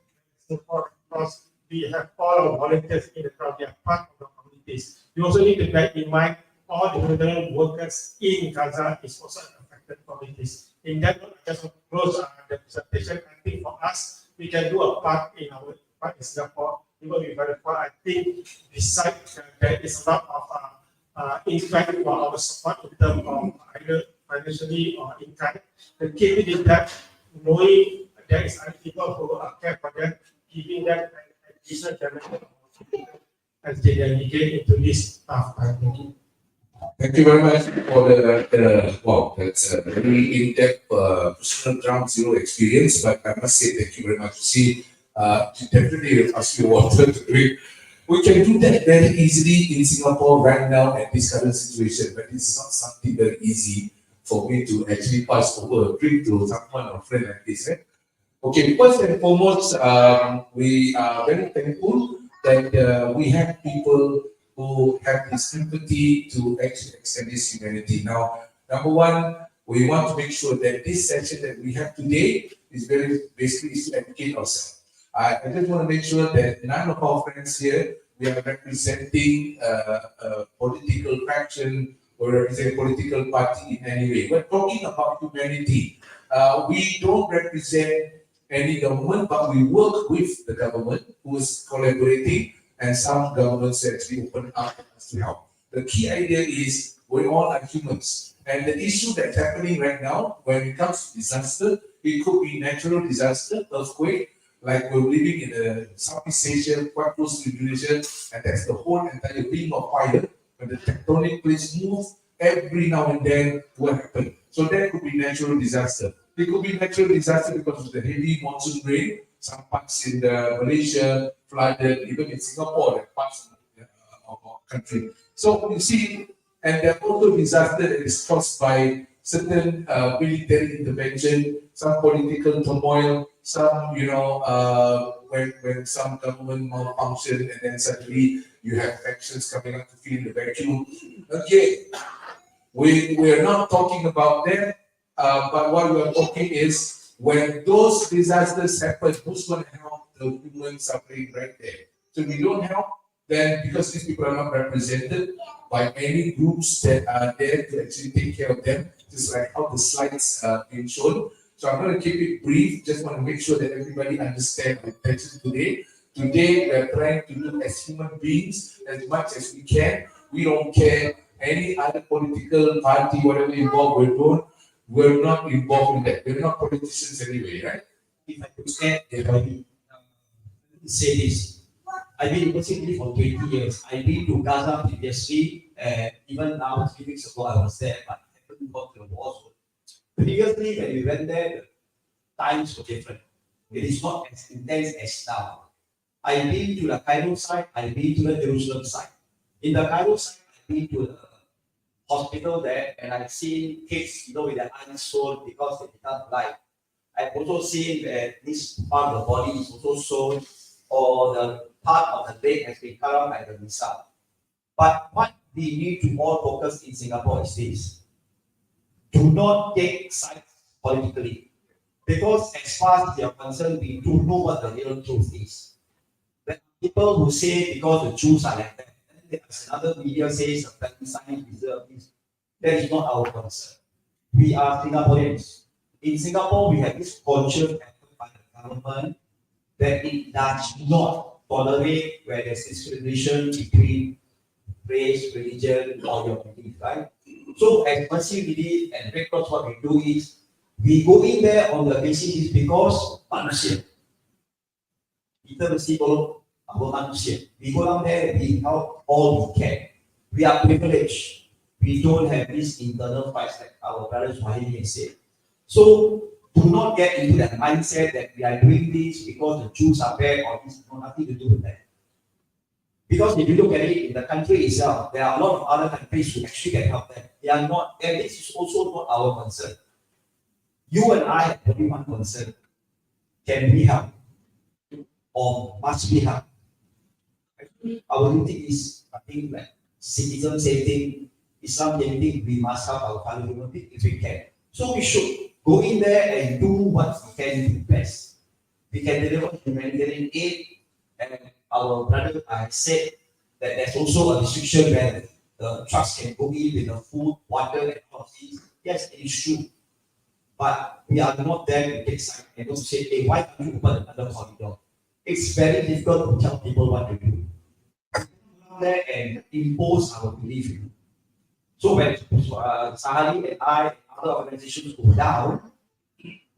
because we have all our volunteers in the crowd, they are part of the communities. You also need to bear in mind all the humanitarian workers in Gaza is also affected communities. In that note, I just want to close the presentation. I think for us, we can do a part in our part in Singapore. Even we verify, I think besides there is a lot of impact for our support in terms of either financially or in kind. the key is that knowing there is other people who are care for them, giving them an additional dimension as they navigate into this path. Thank you. Thank you very much for wow, that's a very in-depth personal ground zero experience. But I must say thank you very much. See, definitely ask you water to drink. We can do that very easily in Singapore right now at this current situation, but it's not something very easy for me to actually pass over a drink to someone or friend like this. Okay, first and foremost, we are very thankful that we have people who have this empathy to actually extend this humanity. Now, number one, we want to make sure that this session that we have today is very basically is to educate ourselves. I just want to make sure that none of our friends here, we are representing a political faction or represent a political party in any way. We're talking about humanity. We don't represent any government, but we work with the government who is collaborating, and some governments actually open up to help. The key idea is we all are humans. And the issue that's happening right now, when it comes to disaster, it could be natural disaster, earthquake, like we're living in Southeast Asia, quite close to Indonesia, and that's the whole entire ring of fire. When the tectonic plates move, every now and then what happen. So that could be natural disaster. It could be natural disaster because of the heavy monsoon rain. Some parts in Malaysia flooded, even in Singapore, like parts of our country. So you see, and there are also disaster that is caused by certain military intervention, some political turmoil, some, when some government malfunction, and then suddenly you have factions coming up to fill the vacuum. Okay, we are not talking about that, but what we are talking is when those disasters happen, who's going to help the human suffering right there? So if we don't help, then because these people are not represented by any groups that are there to actually take care of them, just like how the slides been shown. So I'm going to keep it brief. Just want to make sure that everybody understands the intention today. Today, we are trying to do as human beings as much as we can. We don't care any other political party, whatever involved, we're not involved in that. We're not politicians anyway, right? If I could add, say this. I've been working for 20 years. I've been to Gaza previously, and even now, 3 weeks ago, I was there, but I haven't got to the war zone. Previously, when we went there, the times were different. It is not as intense as now. I've been to the Cairo side, I've been to the Jerusalem side. In the Cairo side, I've been to the hospital there, and I've seen kids, with their eyes swollen because they become blind. I've also seen that this part of the body is also sewn, or the part of the leg has been cut off by the missile. But what we need to all focus in Singapore is this: do not take sides politically, because as far as they are concerned, we do know what the real truth is. There are people who say because the Jews are like that, there's another media says the Palestine deserve this. That is not our concern. We are Singaporeans. In Singapore, we have this conscious effort by the government that it does not tolerate where there's discrimination between race, religion, or your belief, right? So as 𝑑𝒂𝒍𝒆 and Red Cross, what we do is we go in there on the basis because manusia. Kita mesti tolong manusia. We go down there, we help all we can. We are privileged. We don't have this internal fights like our brother Suhaimi has said. So do not get into that mindset that we are doing this because the Jews are bad or this has nothing to do with that. Because if you look at it in the country itself, there are a lot of other countries who actually can help them. They are not, and this is also not our concern. You and I have only one concern. Can we help? Or must we help? Our duty is, I think, like citizen safety, Islam safety, we must help our fellow human beings if we can. So we should go in there and do what we can do best. We can deliver humanitarian aid, and our brother said that there's also a restriction where the trucks can go in with the food, water, and all of these. Yes, it is true. But we are not there to take side and don't say, hey, why can't you open another corridor? It's very difficult to tell people what to do. There and impose our belief. So when Sahari and I and other organizations go down,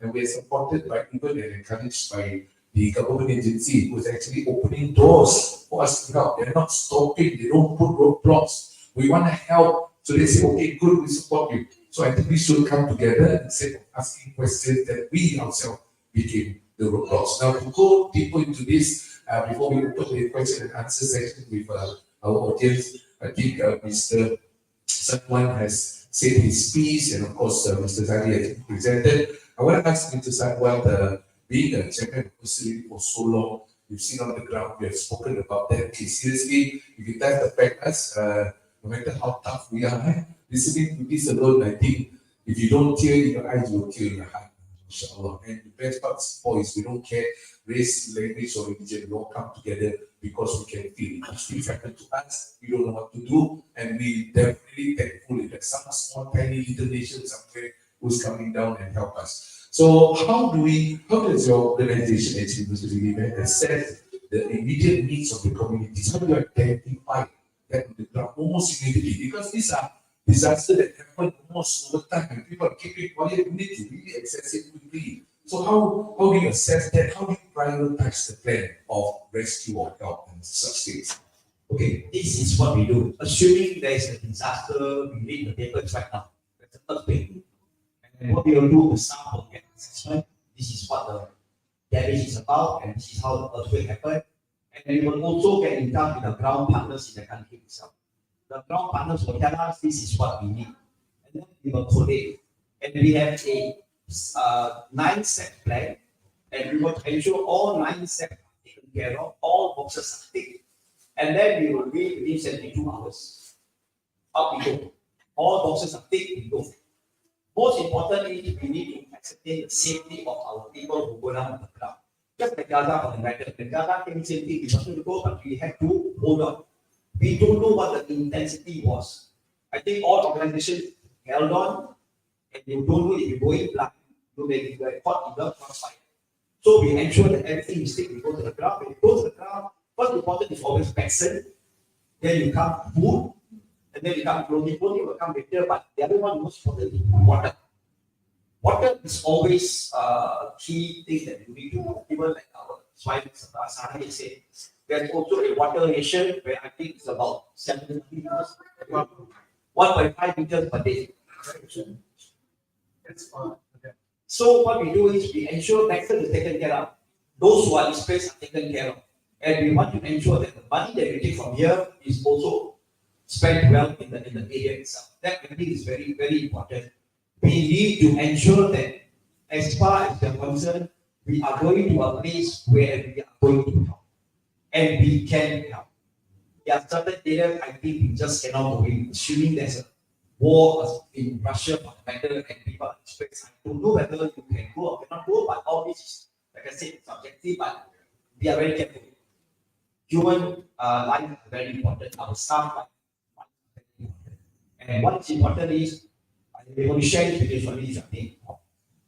and we are supported by even and encouraged by the government agency who is actually opening doors for us to help. They're not stopping, they don't put roadblocks. We want to help. So they say, okay, good, we support you. So I think we should come together instead of asking questions that we ourselves became the roadblocks. Now, to go deeper into this, before we open the question and answer section with our audience, I think Mr. Satwan has said his piece, and of course, Mr. Zali has presented. I want to ask Mr. Satwan, being a champion of facility for so long, you've seen on the ground, we have spoken about that. Okay, seriously, if it does affect us, no matter how tough we are, listening to this alone, I think if you don't tear in your eyes, you will tear in your heart. Inshallah. And the best part is we don't care race, language, or religion. We all come together because we can feel it. If things happen to us, we don't know what to do, and we definitely thankful that some small, tiny little nation somewhere who's coming down and help us. So how does your organization actually, Mr. Zili, assess the immediate needs of the communities? How do you identify that on the ground almost immediately? Because these are disasters that happen almost over time, and people are keeping quiet. We need to really assess it quickly. So how do you assess that? How do you prioritize the plan of rescue or help in such things? Okay, this is what we do. Assuming there is a disaster within the papers right now, that's the first thing. And what we will do is sample get assessment. This is what the damage is about, and this is how the earthquake happened. And then we will also get in touch with the ground partners in the country itself. The ground partners will tell us this is what we need. and then we will collate. And we have a 9-set plan, and we will ensure all 9 sets are taken care of, all boxes are ticked, and then we will read within 72 hours. Up we go. All boxes are ticked, we go. Most importantly, we need to ascertain the safety of our people who go down on the ground. Just like Gaza for the matter, the Gaza came safety, we wanted to go, but we had to hold on. We don't know what the intensity was. I think all organizations held on, and you don't know if you're going blind, you may be caught in the crossfire. So we ensure that everything is safe. We go to the ground. When you go to the ground, what's important is always medicine. Then you come food, and then you come clothing. Clothing will come later, but the other one most important is water. Water is always a key thing that you need to do. Even like our Suhaimi said, there's also a water ration where I think it's about 7 meters, 1.5 meters per day. That's fine. Okay. So what we do is we ensure medicine is taken care of. Those who are in space are taken care of. And we want to ensure that the money that we take from here is also spent well in the area itself. That I think is very, very important. We need to ensure that as far as we are concerned, we are going to a place where we are going to help. And we can help. There are certain areas I think we just cannot go in, assuming there's a war in Russia for the matter and people are in space. I don't know whether you can go or cannot go, but all this is, like I said, subjective, but we are very careful. Human life is very important, our staff life is very important. And what is important is, we want to share this with you for this, I think.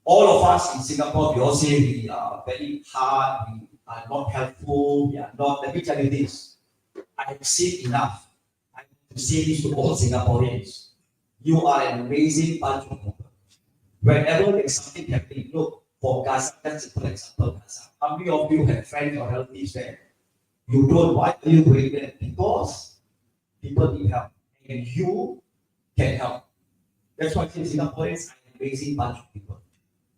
All of us in Singapore, we all say we are very hard, we are not helpful, we are not. Let me tell you this. I have seen enough. I want to say this to all Singaporeans. You are an amazing bunch of people. Whenever there's something happening, look, for Gaza, that's a good example, Gaza. How many of you have friends or relatives there? You don't, why are you going there? Because people need help. And you can help. That's why I say Singaporeans are an amazing bunch of people.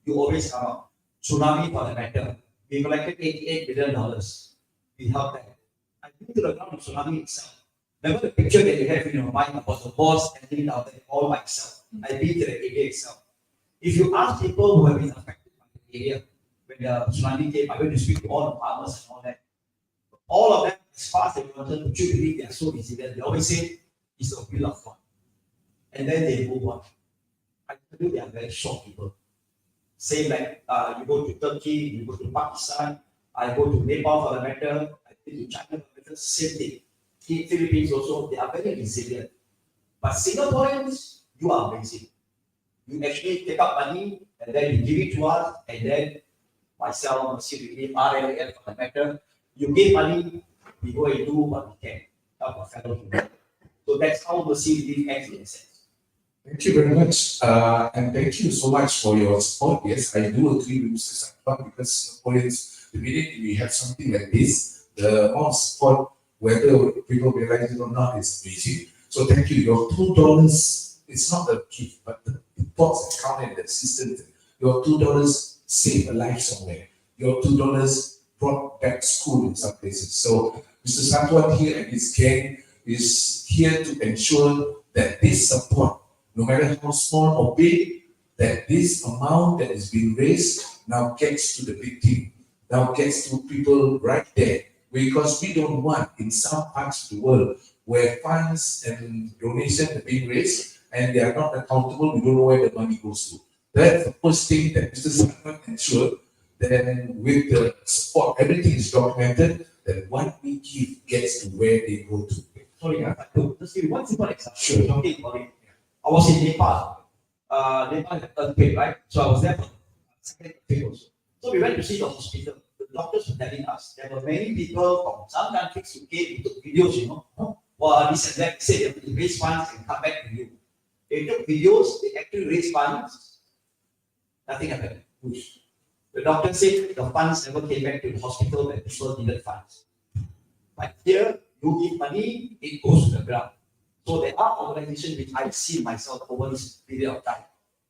You always come out. Tsunami for the matter. We collected $88 billion. We helped them. I've been to the ground of tsunami itself. Remember the picture that you have in your mind about the boss standing down there all by itself. I've been to the area itself. If you ask people who have been affected by the area, when the tsunami came, I went to speak to all the farmers and all that. All of them, as far as they wanted to believe they are so resilient, they always say, it's a will of God. And then they move on. I tell you, they are very short people. Same like you go to Turkey, you go to Pakistan, I go to Nepal for the matter, I go to China for the matter, same thing. In Philippines also, they are very resilient. But Singaporeans, you are amazing. You actually take up money and then you give it to us, and then myself, 𝐸𝒂𝒏𝒊𝒂𝒏 for the matter, you give money, we go and do what we can, help our fellow human. So that's how 𝒓𝒊𝒂𝒏 acts in a sense. Thank you very much. And thank you so much for your support. Yes, I do agree with Mr. Satwan, because Singaporeans, the minute we have something like this, the amount of support, whether people realize it or not, is amazing. So thank you. Your $2, it's not a gift, but the thoughts that count and the assistance. Your $2 saved a life somewhere. Your $2 brought back school in some places. So Mr. Satwan here and his gang is here to ensure that this support, no matter how small or big, that this amount that is being raised now gets to the victim, now gets to people right there. Because we don't want, in some parts of the world, where funds and donations are being raised and they are not accountable, we don't know where the money goes to. That's the first thing that Mr. Simon ensured. Then with the support, everything is documented, that what we give gets to where they go to. Sorry, just give one simple example. Sure. Talking about it. I was in Nepal. Nepal had earthquake, right? So I was there for the second earthquake also. So we went to see the hospital. The doctors were telling us there were many people from some countries who came, who took videos, you know. Well, this and that, say they will raise funds and come back to you. They took videos, they actually raised funds, nothing happened. The doctor said the funds never came back to the hospital when people needed funds. But here, you give money, it goes to the ground. So there are organizations which I've seen myself over this period of time,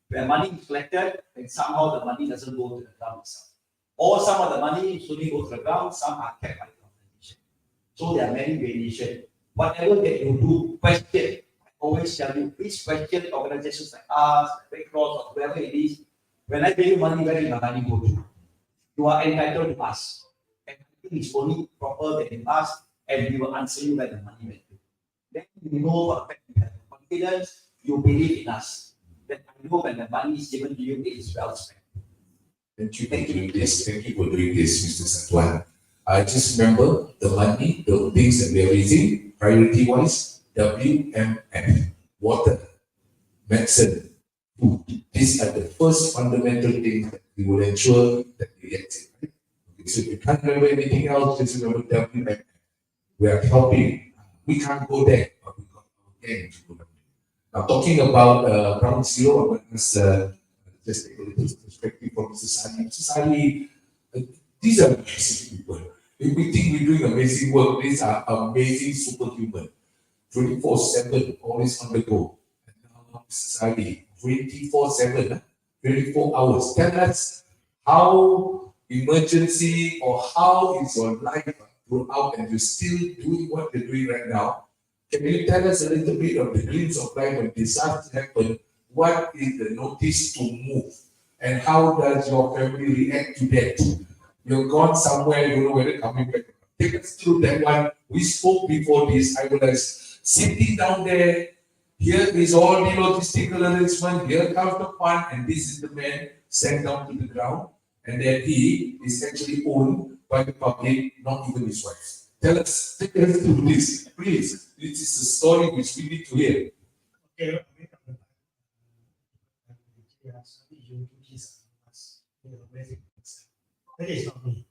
where money is collected and somehow the money doesn't go to the ground itself. Or some of the money slowly goes to the ground, some are kept by the organization. So there are many variations. Whatever that you do, question. I always tell you, please question organizations like us, like Red Cross, or whoever it is. When I pay you money, where did my money go to? You are entitled to ask. And I think it's only proper that you ask, and we will answer you where the money went to. Then you know for a fact you have confidence, you believe in us. That I know when the money is given to you, it is well spent. Thank you for doing this. Thank you for doing this, Mr. Satwan. I just remember the money, the things that we are raising, priority-wise, WMF, water, medicine, food. These are the first fundamental things that we will ensure that we get it. Right? Okay, so if you can't remember anything else, just remember WMF. We are helping. We can't go there, but we got our gang to go there. Now, talking about ground zero, I want to just take a little perspective from Mr. Sani. Mr. Sani, these are amazing people. If we think we're doing amazing work, these are amazing superhuman. 24/7, always on the go. And now, Mr. Sani, 24/7, 24 hours. Tell us how emergency or how is your life throughout and you're still doing what you're doing right now. Can you tell us a little bit of the glimpse of life when disaster happen? What is the notice to move? And how does your family react to that? You're gone somewhere, you don't know whether coming back. Take us through that one. We spoke before this. I was sitting down there. Here is all the logistical arrangement. Here comes the fund, and this is the man sent down to the ground. And then he is actually owned by the public, not even his wife. Tell us, take us through this, please. This is a story which we need to hear. Okay. That is not me.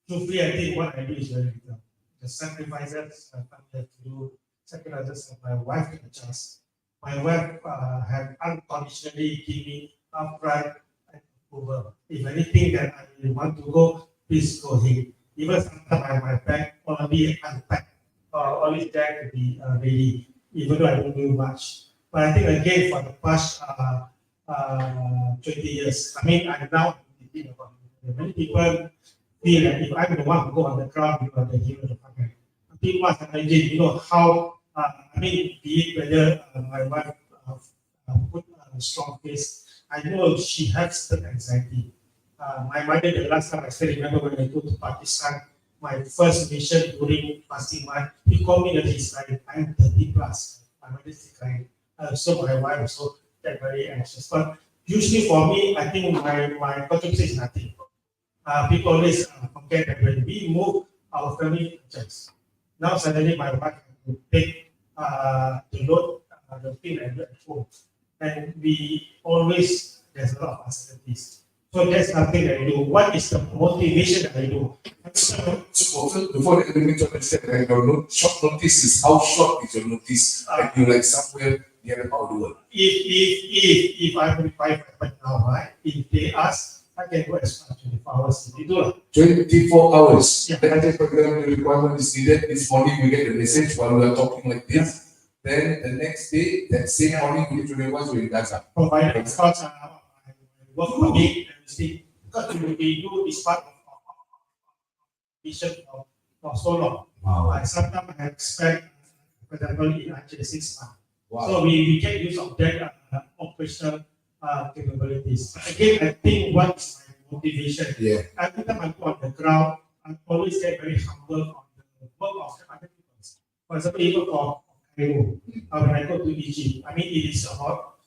Truthfully, I think what I do is very little. The sacrifices I have to do, sacrifices of my wife can adjust. My wife have unconditionally given me upfront and approval. If anything that I want to go, please go ahead. Even sometimes my bag already unpacked, always there to be ready, even though I don't do much. But I think again for the past 20 years, I mean, I'm now thinking about it. Many people feel that if I'm the one who go on the ground, you are the hero of the family. People must imagine, you know, how, I mean, be it whether my wife put a strong face. I know she has certain anxiety. My mother, the last time I still remember when I go to Pakistan, my first mission during fasting month, he called me that he's like, I'm 30 plus. My mother is crying. So my wife also get very anxious. But usually for me, I think my contribution is nothing. People always forget that when we move, our family adjusts. Now suddenly my wife will take the load, the thing I do at home. And we always, there's a lot of uncertainties. So that's something that I do. What is the motivation that I do? So before the element of understand, your short notice is how short is your notice? Like you like somewhere near how do it? If I'm required right now, right? If they ask, I can go as far as 24 hours. 24 hours. Yeah. Then the program the requirement is needed. This morning we get the message while we are talking like this. Then the next day, that same morning we need to realize we're in Gaza. Provided because I work for me and see because we do this part of vision for so long. Wow. Sometimes I have spent, for example, in actually 6 months. Wow. So we get use of that operational capabilities. Again, I think what is my motivation? Yeah. Every time I go on the ground, I always get very humble on the work of the other people. For example, even for Cairo, when I go to Egypt, I mean, it is about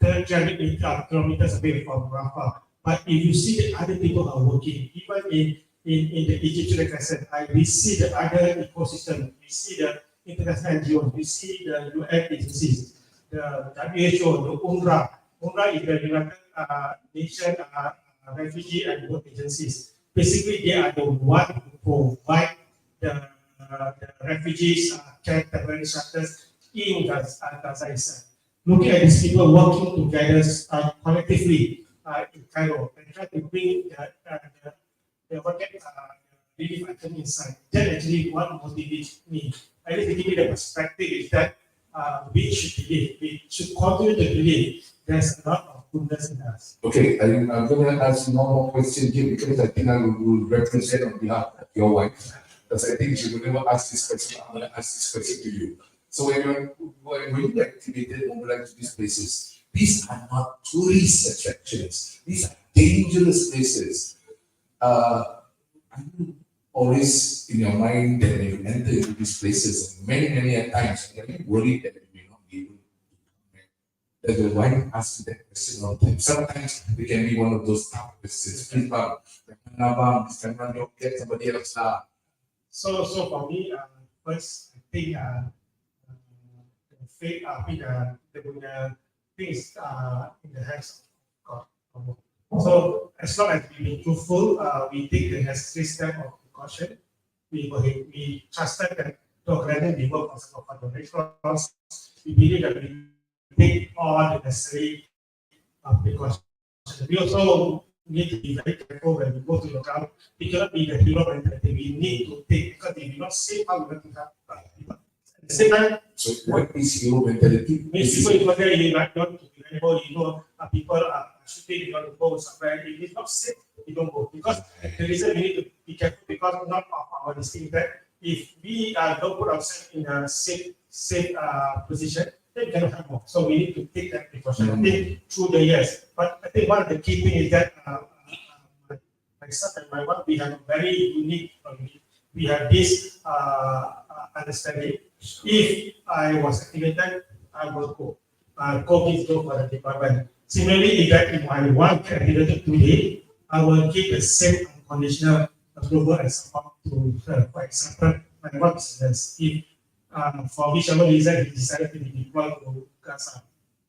300 kilometers away from Rafah. But if you see the other people are working, even in the Egyptian, like I said, we see the other ecosystem, we see the international NGOs, we see the UN agencies, the WHO, the UNRWA. UNRWA is the United Nations Refugee and Work Agencies. Basically, they are the one who provide the refugees temporary shelters in Gaza. Looking at these people working together collectively in Cairo and try to bring the relief item inside. That actually what motivates me. At least give me the perspective is that we should believe, we should continue to believe there's a lot of goodness in us. Okay, I'm going to ask one more question here because I think I will represent on behalf of your wife. Because I think she will never ask this question. I'm going to ask this question to you. So when you activated mobilize to these places, these are not tourist attractions. These are dangerous places. I think always in your mind that when you enter into these places, many a times, you are worried that you may not be able to come back. That's the wife asks you that question all the time. Sometimes it can be one of those tough questions. Please, get somebody else. So for me, first, I think the faith, the thing is in the hands of God. So as long as we be truthful, we take the necessary step of precaution. We trusted that 𝑑𝒂𝒍𝒆 we work on some of the restaurants. We believe that we take all the necessary precautions. We also need to be very careful when we go to the ground. We cannot be the hero mentality. We need to take, because if we not safe, how we going to have people. At the same time, so what is hero mentality? means people in there, you might not to be able, people are shooting, you want to go somewhere. If it's not safe, you don't go. Because the reason we need to be careful, because not of our distinct that if we don't put ourselves in a safe position, then we cannot have more. So we need to take that precaution. I think through the years. But I think one of the key things is that myself and my wife, we have a very unique, we have this understanding. If I was activated, I will go. Go for the department. Similarly, if my wife get activated today, I will give the same unconditional approval and support to her. For example, my wife says, if for whichever reason he decided to be deployed to Gaza,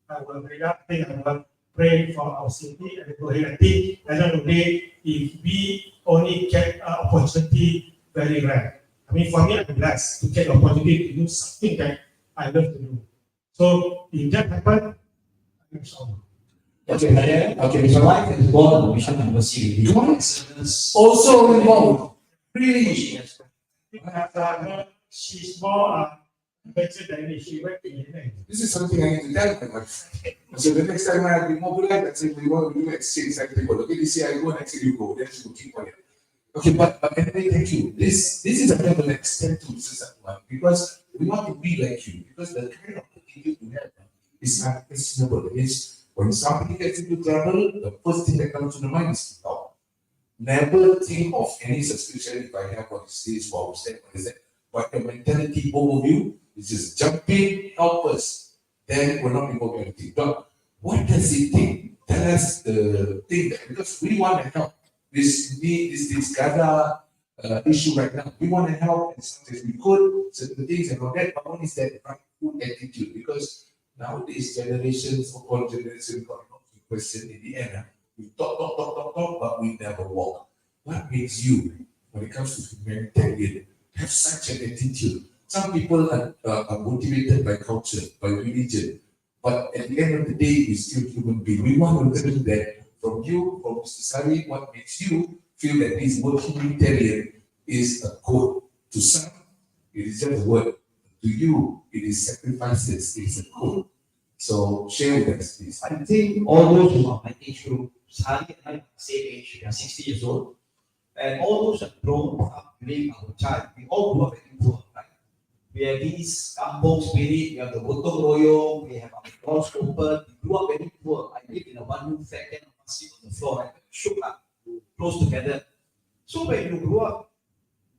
I will pray for our safety and go ahead. I think at the end of the day, if we only get opportunity, very rare. I mean, for me, I'm blessed to get the opportunity to do something that I love to do. So if that happens, I'm sorry. Okay, Mr. White is born on mission number C. You want excellence Also involved. Really? She's more better than me. She went to the This is something I need to tell my wife. So the next time I be mobilized, I say, we want to do exchange activity. Okay, this year I go, next year you go. Then she will keep quiet. Okay, but anyway, thank you. This is a kind of extent to Mrs. Akbar, because we want to be like you, because the kind of attitude you have is unquestionable. It's when somebody gets into trouble, the first thing that comes to the mind is to talk. Never think of any suspicion if I have what is this, what is that. But the mentality overview is just jump in, help us. Then we're not involved in anything. But what does it take? Tell us the thing that, because we want to help. This Gaza issue right now. We want to help as much as we could, certain things and all that, but one is that rightful attitude, because nowadays generations, so-called generation, got not to question in the end. We talk, but we never walk. What makes you, when it comes to humanitarian, have such an attitude? Some people are motivated by culture, by religion, but at the end of the day, we're still human beings. We want to learn that from you, from Mr. Sari, what makes you feel that this word humanitarian is a code. To some, it is just a word. To you, it is sacrifices, it's a code. So share with us, please. I think all those who are my age group, Sari and I are the same age, we are 60 years old, and all those have grown up during our child. We all grew up in poor, right? We have this kampung spirit, we have the gotong royong, we have our doors open. We grew up very poor. I live in a one-room flat, then sleep on the floor, right? Shook up, close together. So when you grew up,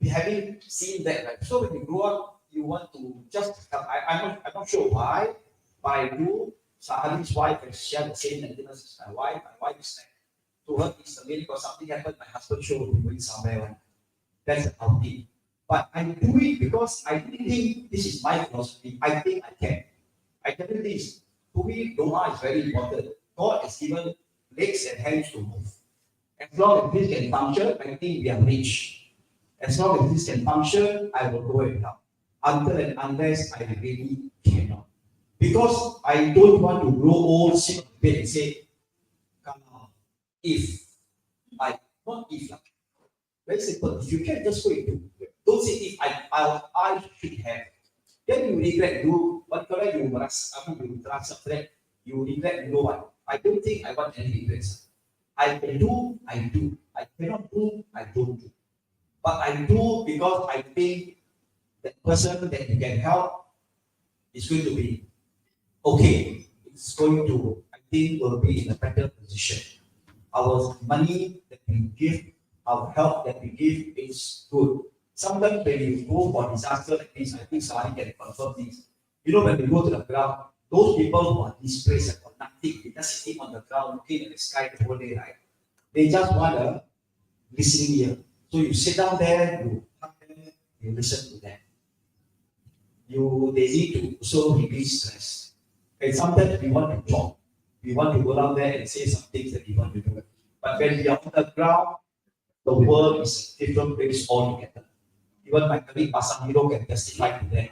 we haven't seen that, right? So when you grow up, you want to just help. I'm not sure why, but I do. Sahari's wife has shared the same sentiments as my wife. My wife is like, to her, it's the because something happened, my husband should be going somewhere. That's our thing. But I do it because I think this is my philosophy. I think I can. I tell you this. To me, Doma is very important. God has given legs and hands to move. As long as this can function, I think we are rich. As long as this can function, I will go and help. Until and unless I really cannot. Because I don't want to grow old, sit on the bed and say, come on, if I, not if, like, very simple. If you can, just go and do. Don't say if I should have. Then you regret, you regret, you regret, you know what? I don't think I want any regrets. I can do, I do. I cannot do, I don't do. But I do because I think the person that you can help it's going to be okay. It's going to, I think, will be in a better position. Our money that we give, our help that we give is good. Sometimes when you go for disaster like this, I think Sari can confirm this. You know, when we go to the ground, those people who are displaced and got nothing, they just sitting on the ground looking at the sky the whole day, right? They just want a listening ear. So you sit down there, you listen to them. They need to also release stress. And sometimes we want to talk. We want to go down there and say some things that we want to do. But when we are on the ground, the world is a different place altogether. Even my colleague Pasang can testify to that.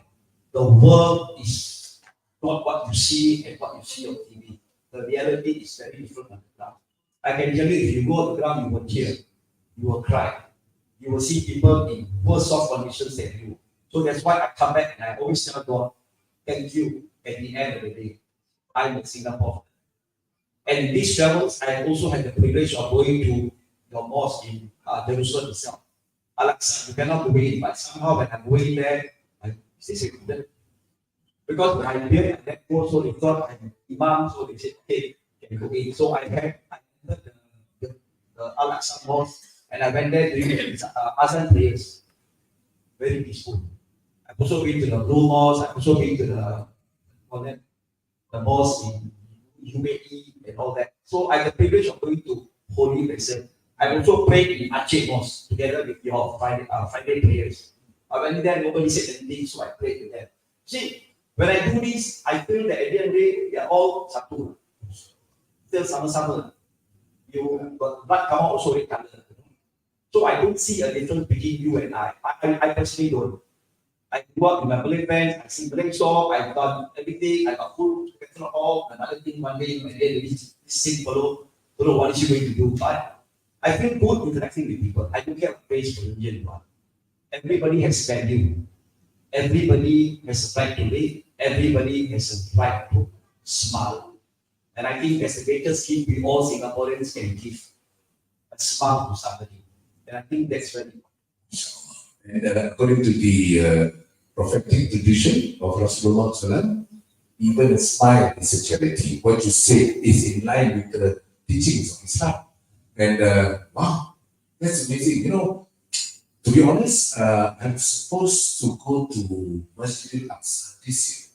The world is not what you see and what you see on TV. The reality is very different on the ground. I can tell you, if you go on the ground, you will tear, you will cry. You will see people in worse off conditions than you. So that's why I come back and I always tell God, thank you at the end of the day. I'm in Singapore. And in these travels, I also had the privilege of going to your mosque in Jerusalem itself. Alexa, you cannot go in, but somehow when I'm going there, I stay secluded. Because when I hear that also they thought I'm Imam, so they said, hey, can you go in? So I entered the Alexa mosque and I went there during the Azan prayers. Very peaceful. I've also been to the Blue Mosque, I've also been to the mosque in UAE and all that. So I had the privilege of going to holy places. I also prayed in Aceh Mosque together with your Friday prayers. I went there, nobody said anything, so I prayed with them. See, when I do this, I feel that at the end of the day, we are all satu. Still sama-sama. You got blood come out also red color. So I don't see a difference between you and I. I personally don't. I grew up with my Malay friends, I sing Malay song, I've done everything, I got food, all, another thing one day, my day, this sing follow, don't know what is she going to do, but I feel good interacting with people. I don't care what race or religion you are. Everybody has value. Everybody has a right to live. Everybody has a right to smile. And I think that's the greatest gift we all Singaporeans can give. A smile to somebody. And I think that's very important. And according to the prophetic tradition of Rasulullah SAW, even a smile is a charity. What you say is in line with the teachings of Islam. And wow, that's amazing. You know, to be honest, I'm supposed to go to Masjid 𝒂𝒏 this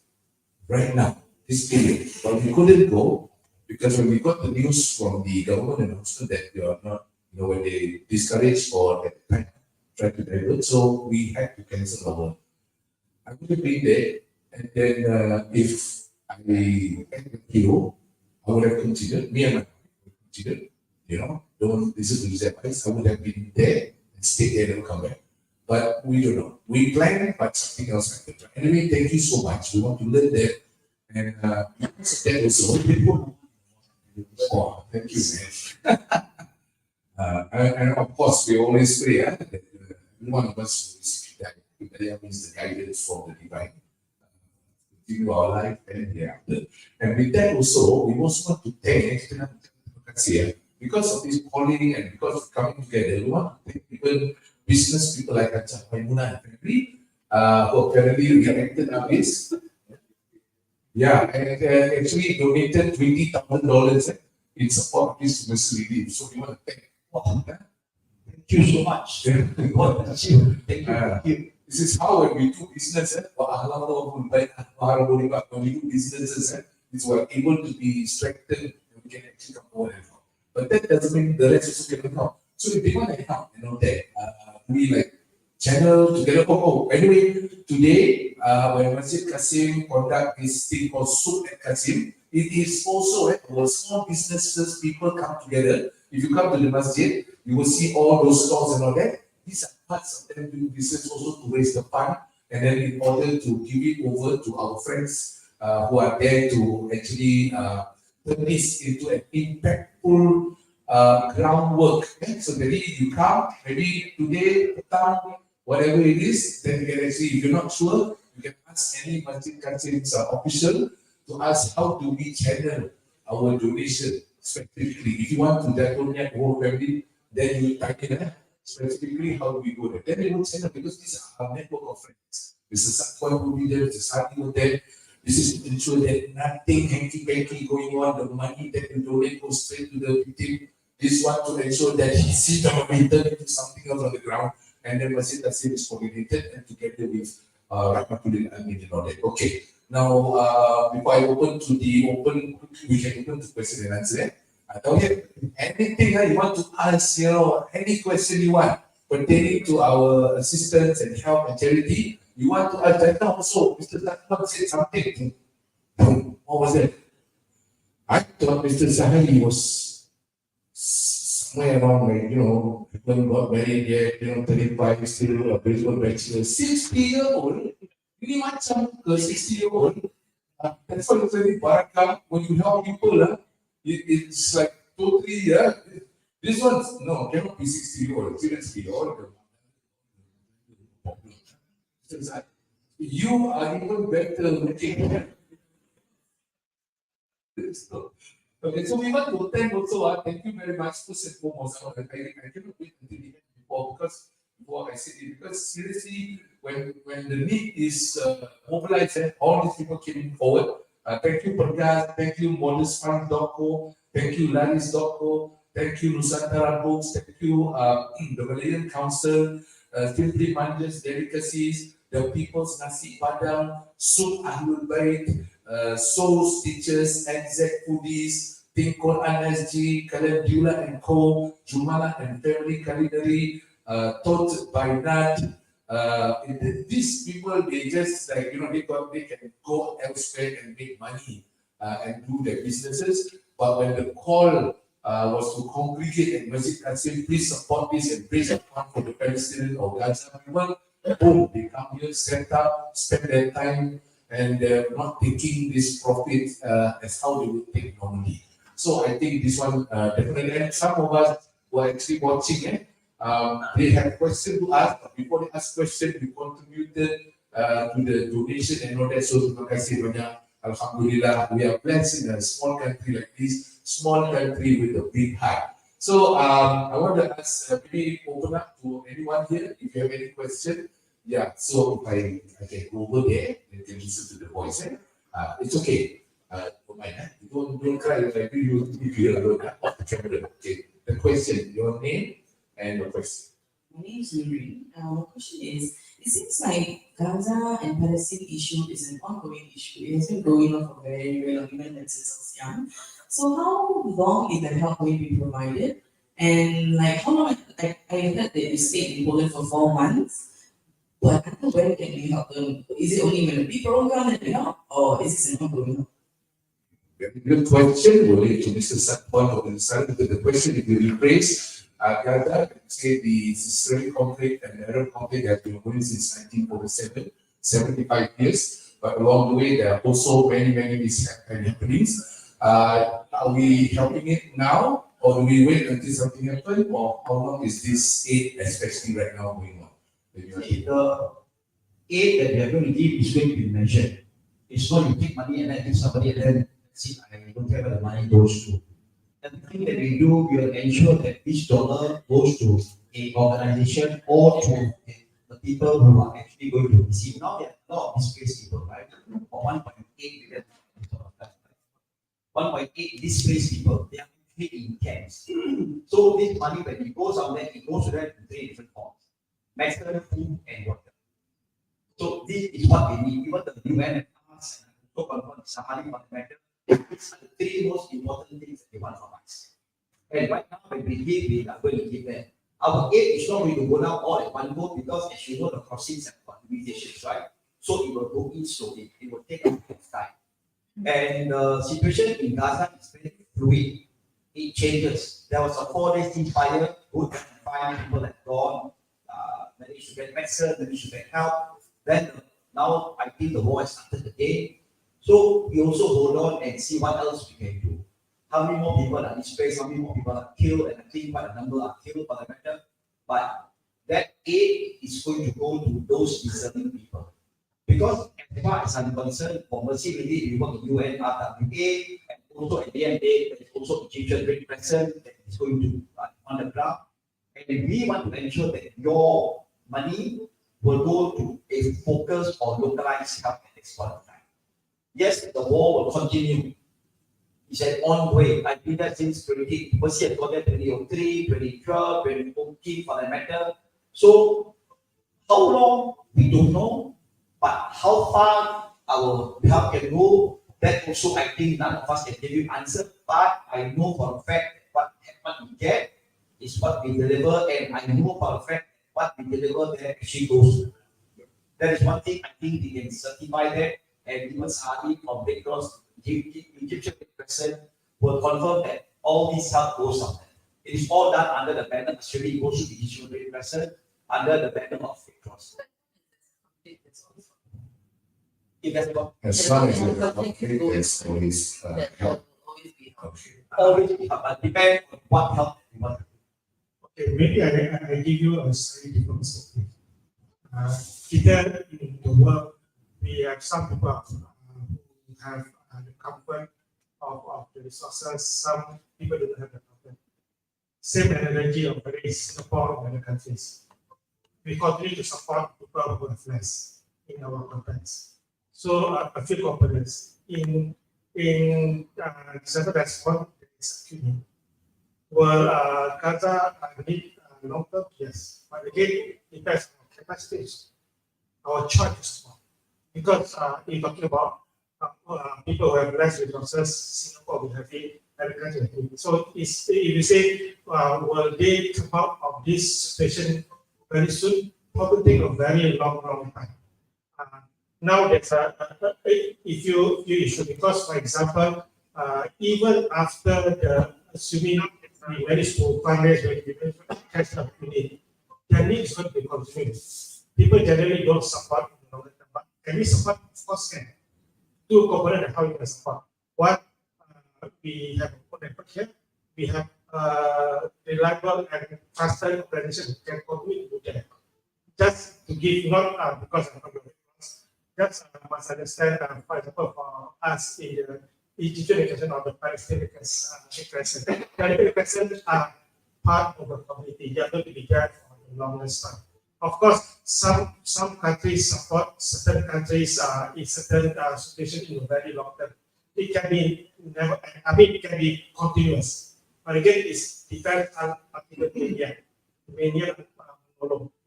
year, right now, this period. But we couldn't go because when we got the news from the government announcement that we are not, when they discouraged or at the time tried to divert, so we had to cancel our. I would have been there, and then if I had a kilo, I would have considered, me and my wife would consider, don't listen to his advice. I would have been there and stayed there and never come back. But we don't know. We planned, but something else happened. Anyway, thank you so much. We want to learn that. And because of that also, oh, thank you, man. And of course, we always pray that one of us will receive that. That means the guidance from the divine. Continue our life and thereafter. And with that also, we also want to thank because of this calling and because of coming together, we want to thank even business people like Maimuna and family who apparently reacted on this. Yeah, and actually donated $20,000 in support of this relief. So we want to thank. Thank you so much. Thank you. This is how when we do business, when we do businesses, it's we're able to be strengthened and we can actually come over and help. But that doesn't mean the rest also can help. So if they want to help, that we like channel together. Anyway, today when Masjid 𝗂𝒂𝒏 conduct this thing called Soup at 𝗂𝒂𝒏, it is also where small businesses, people come together. If you come to the masjid, you will see all those stalls and all that. These are parts of them doing business also to raise the fund, and then in order to give it over to our friends who are there to actually turn this into an impactful groundwork. So maybe you come, maybe today, whatever it is, then you can actually, if you're not sure, you can ask any Masjid 𝗂𝒂𝒏's official to ask how do we channel our donation specifically. If you want to donate whole family, then you type in specifically how do we go there. Then they will channel because these are our network of friends. Mr. Sakwan will be there, Mr. Sati will be there, This is to ensure that nothing hanky-panky going on, the money that you donate goes straight to the victim. This one to ensure that he sees the return into something else on the ground, and then Masjid Tasir is coordinated and together with Rahmatullahi Amin and all that. Okay. Now, before I open to the open, we can open to question and answer. Okay. Anything you want to ask, any question you want pertaining to our assistance and help and charity, you want to ask right now also. Mr. Zakwan said something. What was that? I thought Mr. Suhaimi was somewhere around, when got married yet, 35, still a baseball bachelor, 60-year-old. Ini macam ke 60-year-old. That's why it's very barakah when you help people. It's like totally, this one, no, cannot be 60-year-old. Seriously, all the you are even better looking. Okay, so we want to thank also, thank you very much for support also. I cannot wait until the end before I say it, because seriously, when the need is mobilized, all these people came forward. Thank you 𝒂𝒏𝒊𝒕𝒂𝒏, thank you moderator.co, thank you 𝐿𝐴𝐻.co, thank you Nusantara Books, thank you the Malayan Council, Simply Manja's Delicacies, the People's Nasi Padang, Soup Ahlul Bait, Soul Stitches, Exact Foodies, 𝑑𝒂𝒍𝒆𝒔𝒕, �ㄍ𝐚𝐥𝐞𝐬𝐭𝐲, Jumala and Family Culinary, taught by Nat. These people, they just they can go elsewhere and make money and do their businesses. But when the call was to congregate at Masjid Tasir, please support this and raise a fund for the Palestinian or Gaza people, boom, they come here, set up, spend their time, and they're not taking this profit as how they would take normally. So I think this one definitely, and some of us were actually watching they have questions to ask, but before they ask questions, we contributed to the donation and all that. So terima kasih banyak. Alhamdulillah, we are blessed in a small country like this, small country with a big heart. So I want to ask, maybe open up to anyone here if you have any question. Yeah, so if I can go over there, you can listen to the voice. It's okay. Don't mind. Don't cry if I do you if you alone off the camera. Okay. The question, your name and your question. My name is Nuri. My question is, it seems like Gaza and Palestine issue is an ongoing issue. It has been going on for very, very long, even since I was young. So how long is that help going to be provided? And how long, I heard that you stayed in Poland for 4 months, but when can we help them? Is it only when a big program that we help, or is this an ongoing help? Very good question. We'll leave to Mr. Satwan or the question if you rephrase. Gaza, say the Israeli conflict and the Arab conflict has been going since 1947, 75 years. But along the way, there are also many happenings. Are we helping it now, or do we wait until something happens, or how long is this aid, especially right now, going on? The aid that we are going to give is going to be measured. It's not you take money and then give somebody and then see, I don't care where the money goes to. The thing that we do, we will ensure that each dollar goes to an organization or to the people who are actually going to receive. Now there are a lot of displaced people, right? For 1.8 million, 1.8 displaced people, they are actually in camps. So this money, when it goes out there, it goes to them in 3 different forms: medicine, food, and water. So this is what we need. Even the UN and us and talk about Sahari matter. It's the 3 most important things that they want from us. And right now, when we give, we are going to give them. Our aid is not going to go down all at one go because, as you know, the crossings have got limitations, right? So it will go in slowly. It will take a bit of time. And the situation in Gaza is very fluid. It changes. There was a 4-day ceasefire. Good, 5 people have gone. Managed to get medicine, managed to get help. Then now I think the war has started again. So we also hold on and see what else we can do. How many more people are displaced, how many more people are killed, and I think quite a number are killed for the matter. But that aid is going to go to those deserving people. Because as far as I'm concerned, for Mercy Relief, we work with UN, RWA, and also at the end of the day, there is also Egyptian Red Crescent that is going to on the ground. And we want to ensure that your money will go to a focused or localized help at this point of time. yes, the war will continue. It's an ongoing. I've been there since 20, 𝒂𝒏𝒊𝒕𝒂𝒏𝒊𝒂𝒏, 2012, 2014 for that matter. So how long, we don't know, but how far our help can go, that also I think none of us can give you answer, but I know for a fact what we get is what we deliver, and I know for a fact what we deliver that actually goes. That is one thing I think we can certify that, and even Suhaimi from Egyptian person will confirm that all these help goes out. It is all done under the banner, actually goes to the Egyptian person under the banner of 𝒓𝒂𝒏. If that's what, As long as you have complete, there's always help. Always be Okay. always be help, but depend on what help you want. Okay, maybe I give you a slightly different perspective. Here in the world, we have some people who have the comfort of the resources, some people don't have the comfort. Same analogy of Singapore and other countries. We continue to support people who have less in our context. So a few components. In December, that's what is acute. Will Gaza need long term? Yes. But again, it depends on capacities. Our choice to support. Because if talking about people who have less resources, Singapore will have it, other countries have it. So if you say, will they come out of this situation very soon? Probably take a very long time. Now that's if you issue, because for example, even after assuming we manage to finance when we catch up to it, their needs going to be continued. People generally don't support in the longer term, but can we support? Of course, can. Two components of how you can support. One, we have put effort here. We have reliable and faster organization can continue to do that. Just to give, not because I'm not going to just must understand, for example, for us in the Egyptian question or the Palestinian question, Palestinian questions are part of the community. They are going to be there for the longest time. Of course, some countries support certain countries in certain situations in the very long term. It can be never. I mean, it can be continuous. But again, it depends on Mania.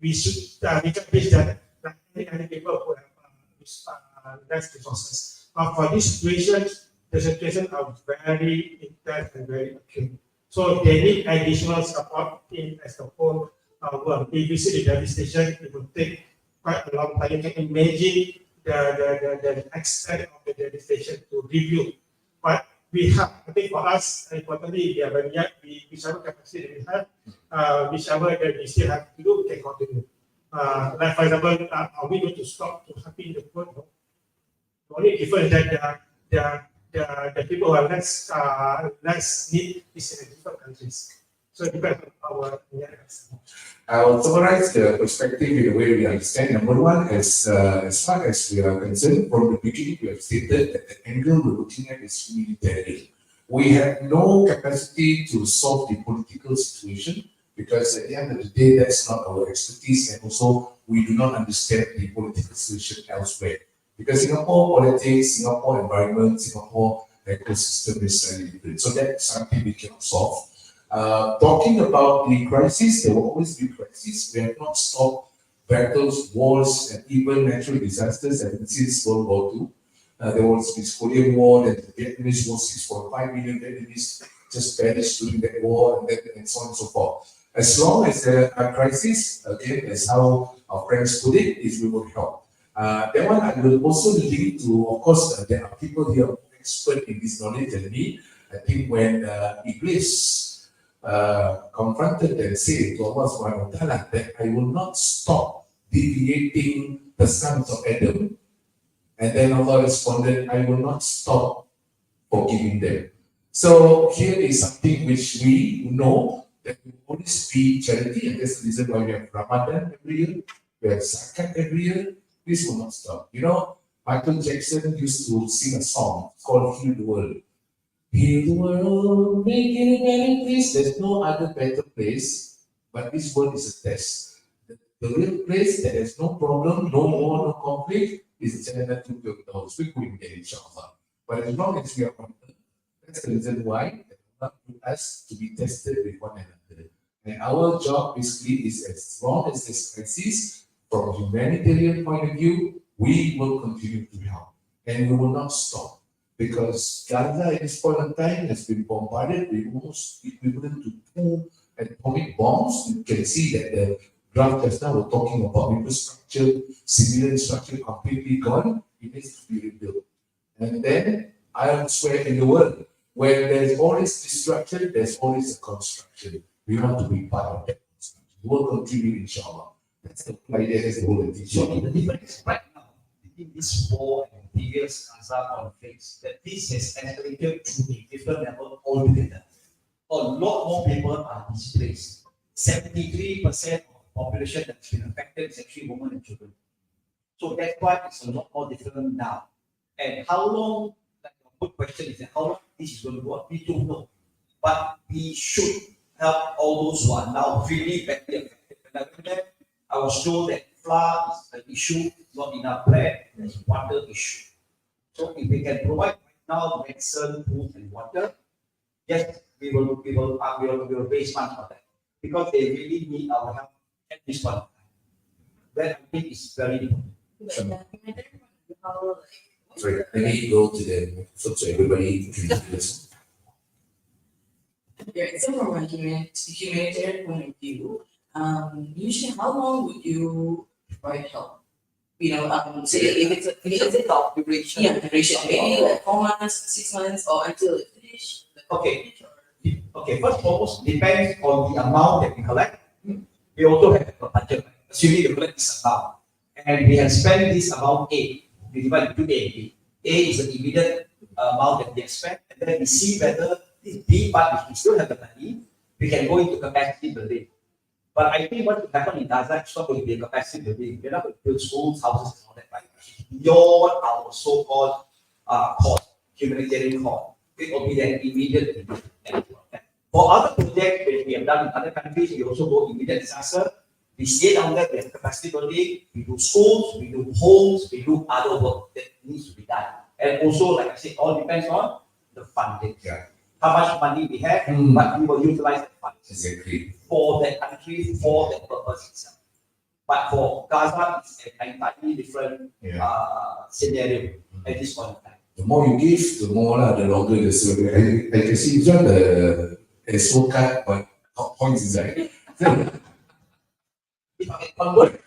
We should we can wish that any people who have less resources. But for this situation, the situation are very intense and very acute. So they need additional support in as the whole world. If you see the devastation, it will take quite a long time. You can imagine the extent of the devastation to review. But we have, I think for us, importantly, whichever capacity we have, whichever that we still have to do, we can continue. Like for example, are we going to stop to helping the poor? No. The only difference that the people who are less need is in different countries. So it depends on our needs. I will summarize the perspective in the way we understand. Number one, as far as we are concerned, from the beginning we have stated that the angle we're looking at is humanitarian. We have no capacity to solve the political situation, because at the end of the day, that's not our expertise, and also we do not understand the political situation elsewhere. Because Singapore politics, Singapore environment, Singapore ecosystem is very different. So that's something we cannot solve. Talking about the crisis, there will always be crises. We have not stopped battles, wars, and even natural disasters ever since World War II. There was this Korean War, then the Vietnamese War, 6.5 million Vietnamese just perished during that war, and so on and so forth. As long as there are crises, again, as how our friends put it, is we will help. That one I will also link to, of course, there are people here who are expert in this knowledge than me. I think when Iblis confronted and said to Allah subhanahu wa ta'ala that I will not stop deviating the sons of Adam. And then Allah responded, I will not stop forgiving them. So here is something which we know that will always be charity, and that's the reason why we have Ramadan every year, we have Zakat every year. This will not stop. You know, Michael Jackson used to sing a song called Heal the World. Heal the world, make it a better place. There's no other better place, but this world is a test. The real place that has no problem, no war, no conflict, is China to the we couldn't get inshallah. But as long as we are on earth, that's the reason why Allah put us to be tested with one another. And our job basically is as long as this exists, from a humanitarian point of view, we will continue to help. And we will not stop. Because Gaza at this point in time has been bombarded with almost equivalent to 2 atomic bombs. You can see that the graph just now we're talking about infrastructure, civilian structure completely gone. It needs to be rebuilt. And then I swear in the world, where there's always destruction, there's always a construction. We want to be part of that construction. We will continue, inshallah. That's the idea, that's the whole idea. So the difference right now between this war and previous Gaza conflicts, that this has escalated to a different level altogether. A lot more people are displaced. 73% of the population that's been affected is actually women and children. So that's why it's a lot more different now. And how long, like a good question is, how long this is going to go on? We don't know. But we should help all those who are now really badly affected. When I went there, I was told that flood is an issue, not enough bread, there's water issue. So if we can provide right now medicine, food, and water, yes, we will raise funds for that. Because they really need our help at this point of time. That I think is very important. Sorry, let me go to the so everybody can listen. Yeah, so from a humanitarian point of view, usually how long would you provide help? Say if it's a duration. Yeah, duration. Maybe like 4 months, 6 months, or until it finish. Okay. Okay, first of all, depends on the amount that we collect. We also have a budget. Assuming the collect this amount. And we have spent this amount A. We divide it into A and B. A is the immediate amount that we expect, and then we see whether this B part, which we still have the money, we can go into capacity building. But I think what will happen in Gaza is not going to be a capacity building. We're not going to build schools, houses, and all that, right? Beyond our so-called cost, humanitarian cost. It will be an immediate impact. For other projects that we have done in other countries, we also go immediate disaster. We stay down there, we have capacity building, we do schools, we do homes, we do other work that needs to be done. And also, like I said, all depends on the funding. Yeah. How much money we have, but we will utilize the funds Exactly. for that country, for that purpose itself. But for Gaza, it's an entirely different scenario at this point in time. The more you give, the more the longer the survey. I can see it's not the SO card, but points inside. If I can convert,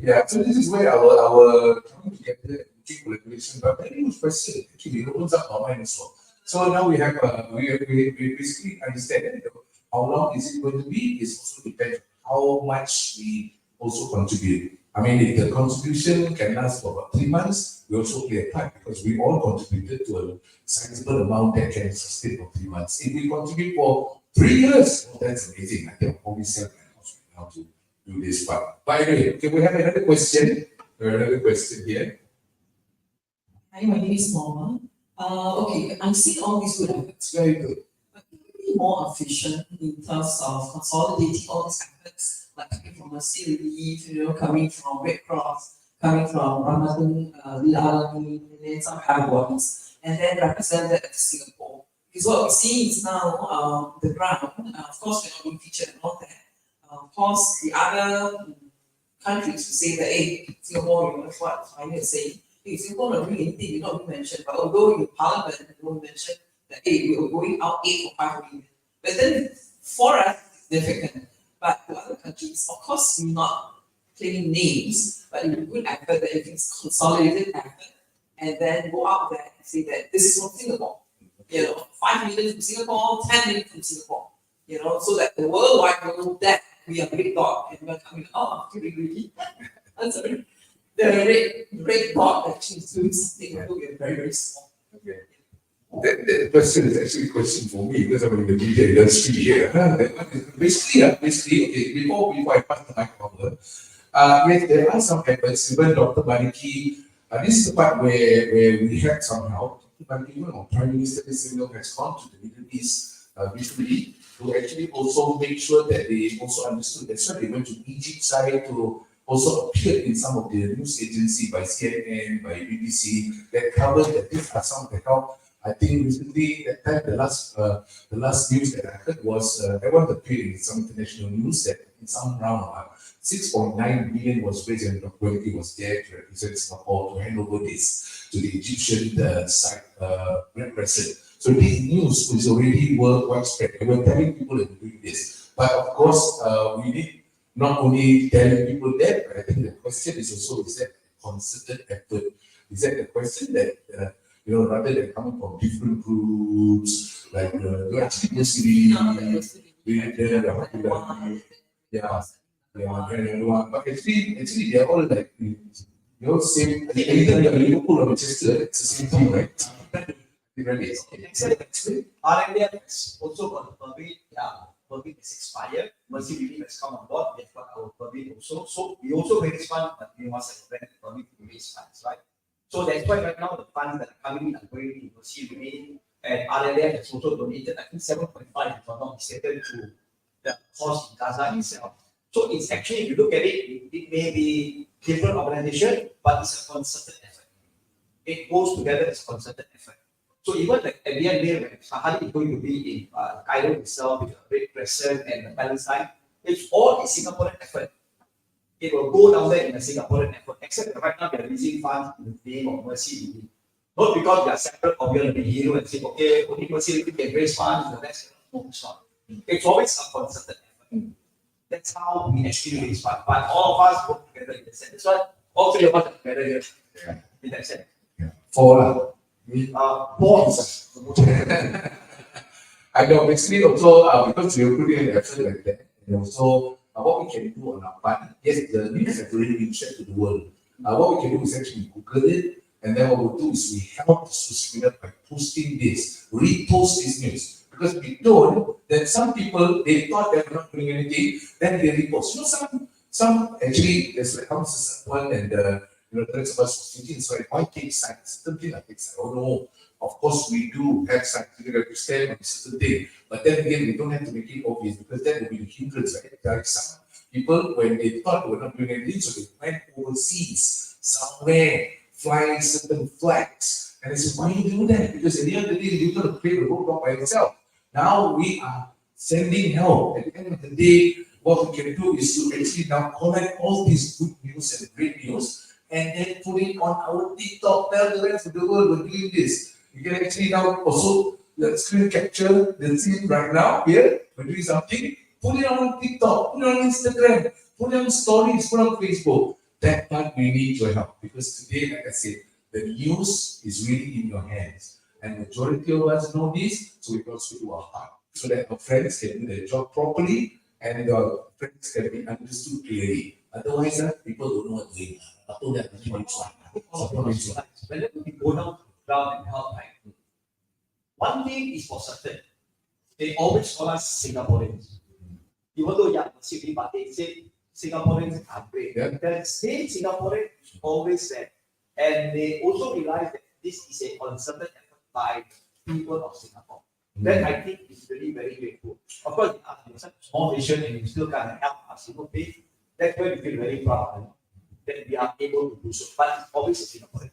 Yeah, so this is where our coming together and collaboration, but very good question. Actually, it opens up our mind as well. So now we have we basically understand that how long is it going to be? It also depends how much we also contribute. I mean, if the contribution can last for about 3 months, we also play a part because we all contributed to a sizable amount that can sustain for 3 months. If we contribute for 3 years, well, that's amazing. I can always sell my house right now to do this part. By the way, okay, we have another question. Another question here. Hi, my name is Norma. Okay, I'm seeing all these good efforts, Very good. but can we be more efficient in terms of consolidating all these efforts, like coming from a sea relief, coming from Red Cross, coming from Ramadan, 𝐿𝐴𝐴𝐻𝐴𝐻, and then some other bodies, and then represent that at Singapore? Because what we see is now the ground, of course, we're not being featured and all that. Of course, the other countries who say that, hey, Singapore, that's what I need to say. Hey, Singapore not doing anything, you're not being mentioned. But although in Parliament, you don't mention that, hey, we are going out 8 or 5 million. But then for us, it's significant. But to other countries, of course, we're not claiming names, but it's a good effort that it's consolidated effort, and then go out there and say that this is from Singapore. 5 million from Singapore, 10 million from Singapore. So that the worldwide know that we are big dog and we're coming out of really. I'm sorry. The red dog actually is doing something, although we are very, very small. Okay. That question is actually a question for me because I'm in the media industry here. Basically, okay, before I pass the mic over, yes, there are some efforts. Even Dr. Maliki, this is the part where we had somehow, Dr. Maliki, even our Prime Minister has gone to the Middle East recently to actually also make sure that they also understood. That's why they went to Egypt side to also appeared in some of the news agency by CNN, by BBC, that covered that these are some of the help. I think recently, that time, the last news that I heard was there was appeared in some international news that in some round 6.9 billion was raised and Dr. 𝗏𝒂𝒏 was there to represent Singapore to hand over this to the Egyptian site represent. So this news was already widespread. They were telling people that we're doing this. But of course, we need not only telling people that, but I think the question is also, is that concerted effort? Is that the question that, rather than coming from different groups, like, you actually just really, but actually they're all like, same, either you're Liverpool or Manchester, it's the same team, right? Actually, RMDF has also got a permit. Permit is expired. Mercy Relief has come on board. We have got our permit also. So we also raise funds, but we must have a permit to raise funds, right? So that's why right now the funds that are coming in are going to Mercy Relief, and RMDF has also donated, I think 7.5, if I'm not mistaken, to the cause in Gaza itself. So it's actually, if you look at it, it may be different organization, but it's a concerted effort. It goes together as a concerted effort. So even like at the end there, when Suhaimi is going to be in Cairo itself with the 𝐒𝒏𝒆 and the Palestine, it's all a Singaporean effort. It will go down there in a Singaporean effort, except that right now they are raising funds in the name of Mercy Relief. Not because they are separate or we are the hero and say, okay, only Mercy Relief can raise funds, the rest cannot. No, it's not. It's always a concerted effort. That's how we actually raise funds. But all of us work together in that sense. That's why all three of us are together here in that sense. Four. I know, basically also because we are putting an effort like that, and also what we can do on our part, yes, the news have already been shared to the world. What we can do is actually Google it, and then what we'll do is we help the social media by posting this, repost this news. Because if we don't, then some people, they thought they were not doing anything, then they repost. Some actually, there's like one and the rest of us was thinking, sorry, why take sides? Something like this. Oh no, of course we do have sides. We have to stand on a certain thing. But then again, we don't have to make it obvious because that will be the hindrance, right? Like some people, when they thought they were not doing anything, so they went overseas, somewhere, flying certain flags. And they said, why you do that? Because at the end of the day, you're going to create a roadblock by yourself. Now we are sending help. At the end of the day, what we can do is to actually now collect all these good news and great news and then put it on our TikTok. Tell the rest of the world we're doing this. You can actually now also screen capture the scene right now here. We're doing something. Put it on TikTok, put it on Instagram, put it on stories, put it on Facebook. That part we need your help because today, like I said, the news is really in your hands. And majority of us know this, so we also do our part so that our friends can do their job properly and our friends can be understood clearly. Otherwise, people don't know what they're doing. Whenever we go down to the ground and help, right? One thing is for certain, they always call us Singaporeans. Even though but they say Singaporeans are great. Yeah. The same Singaporean is always there. And they also realize that this is a concerted effort by people of Singapore. That I think is really very grateful. Of course, you're such a small nation and you still can't help us. That's why we feel very proud that we are able to do so. But it's always a Singaporean.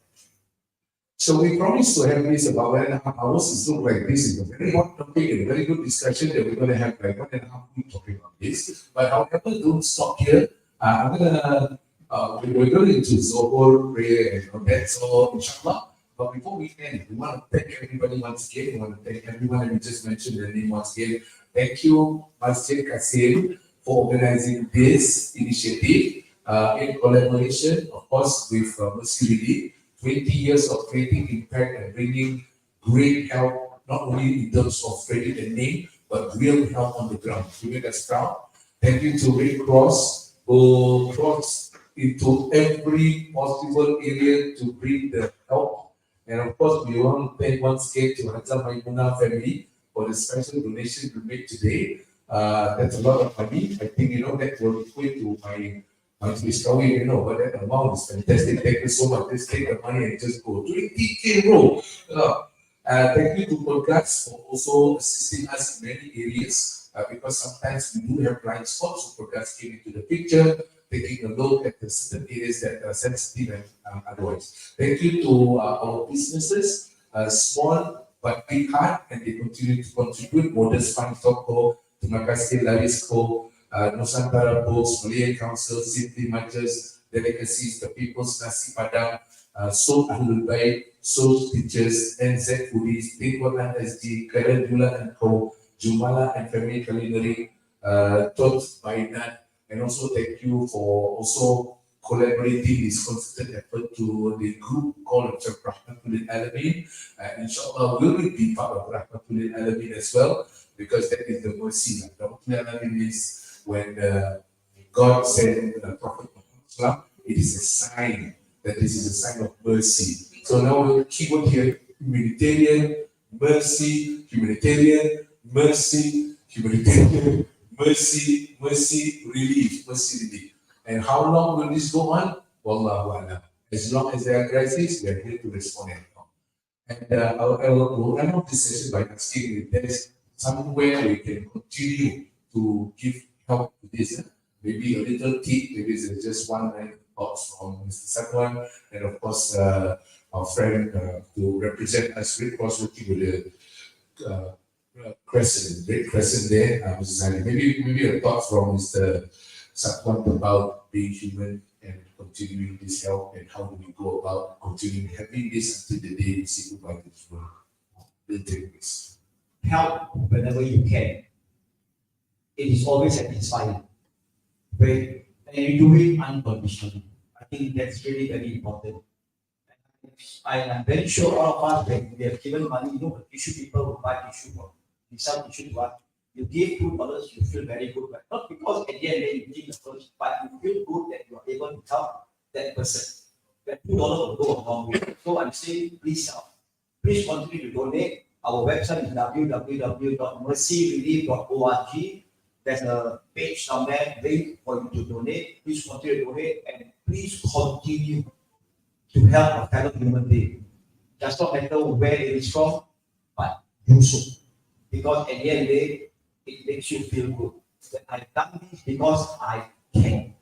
So we promised to have this about 1.5 hours. It's look like this is a very hot topic and a very good discussion that we're going to have like 1.5 hours talking about this. But however, don't stop here. We're going into Zohor, prayer, and all that. So inshallah. But before we end, we want to thank everybody once again. We want to thank everyone, and we just mentioned their name once again. Thank you, 𝒓𝒔𝒕 for organizing this initiative in collaboration, of course, with Mercy Relief. 20 years of creating impact and bringing great help, not only in terms of spreading the name, but real help on the ground. To make us proud. Thank you to Red Cross, who crossed into every possible area to bring the help. And of course, we want to thank once again to Suhaimi Yusof family for the special donation we made today. That's a lot of money. I think that will equate to my 𝒓𝒔𝒏𝒊𝒂𝒏, but that amount is fantastic. Thank you so much. Just take the money and just go 20K, bro. Thank you to 𝒓𝒂𝒏 for also assisting us in many areas because sometimes we do have blind spots. So 𝒓𝒂𝒏 came into the picture. taking a look at the certain areas that are sensitive and otherwise. Thank you to our businesses, small but big heart, and they continue to contribute. Modest Fund Toko, terima kasih Larisco, Nusantara Books, Malayan Council, Simply Matches, Delicacies, The People's Nasi Padang, Soul Ahlul Baik, Soul Teachers, NZ Foodies, 𝒂𝒂𝒏𝒊𝒂𝒏 𝐾𝐚𝐥𝐞𝐬𝐭𝐲, Jumalah and Family Culinary, 𝒓𝒅𝒔𝒕, and also thank you for also collaborating this consistent effort to the group called 𝒓𝒅𝒔𝒕. Inshallah, we will be part of 𝒓𝒅𝒔𝒕 as well, because that is the mercy. 𝒓𝒅𝒔𝒕 is when God sent Prophet Muhammad, it is a sign that this is a sign of mercy. So now we'll keep on here: humanitarian, mercy, humanitarian, mercy, humanitarian, mercy, mercy, relief, mercy, relief. And how long will this go on? Wallahu a'lam. As long as there are crises, we are here to respond and help. And I will end off this session by asking if there is somewhere we can continue to give help to this. Maybe a little tip, maybe it's just one line of thoughts from Mr. Satwan, and of course our friend to represent us, Red Cross, working with the crescent, Red Crescent there, Mrs. Ali. Maybe a thought from Mr. Satwan about being human and continuing this help, and how do we go about continuing having this until the day we see goodbye to this world. We'll take this. Help whenever you can. It is always satisfying. Right? And you do it unconditionally. I think that's really very important. I'm very sure all of us, when we have given money, tissue people will buy tissue for you sell tissue to what? You give $2, you feel very good, but not because at the end you give the first, but you feel good that you are able to help that person. That $2 will go a long way. So I'm saying, please help. Please continue to donate. Our website is www.mercyrelief.org. There's a page down there, link for you to donate. Please continue to donate, and please continue to help a fellow human being. Does not matter where it is from, but do so. Because at the end of the day, it makes you feel good. That I've done this because I can.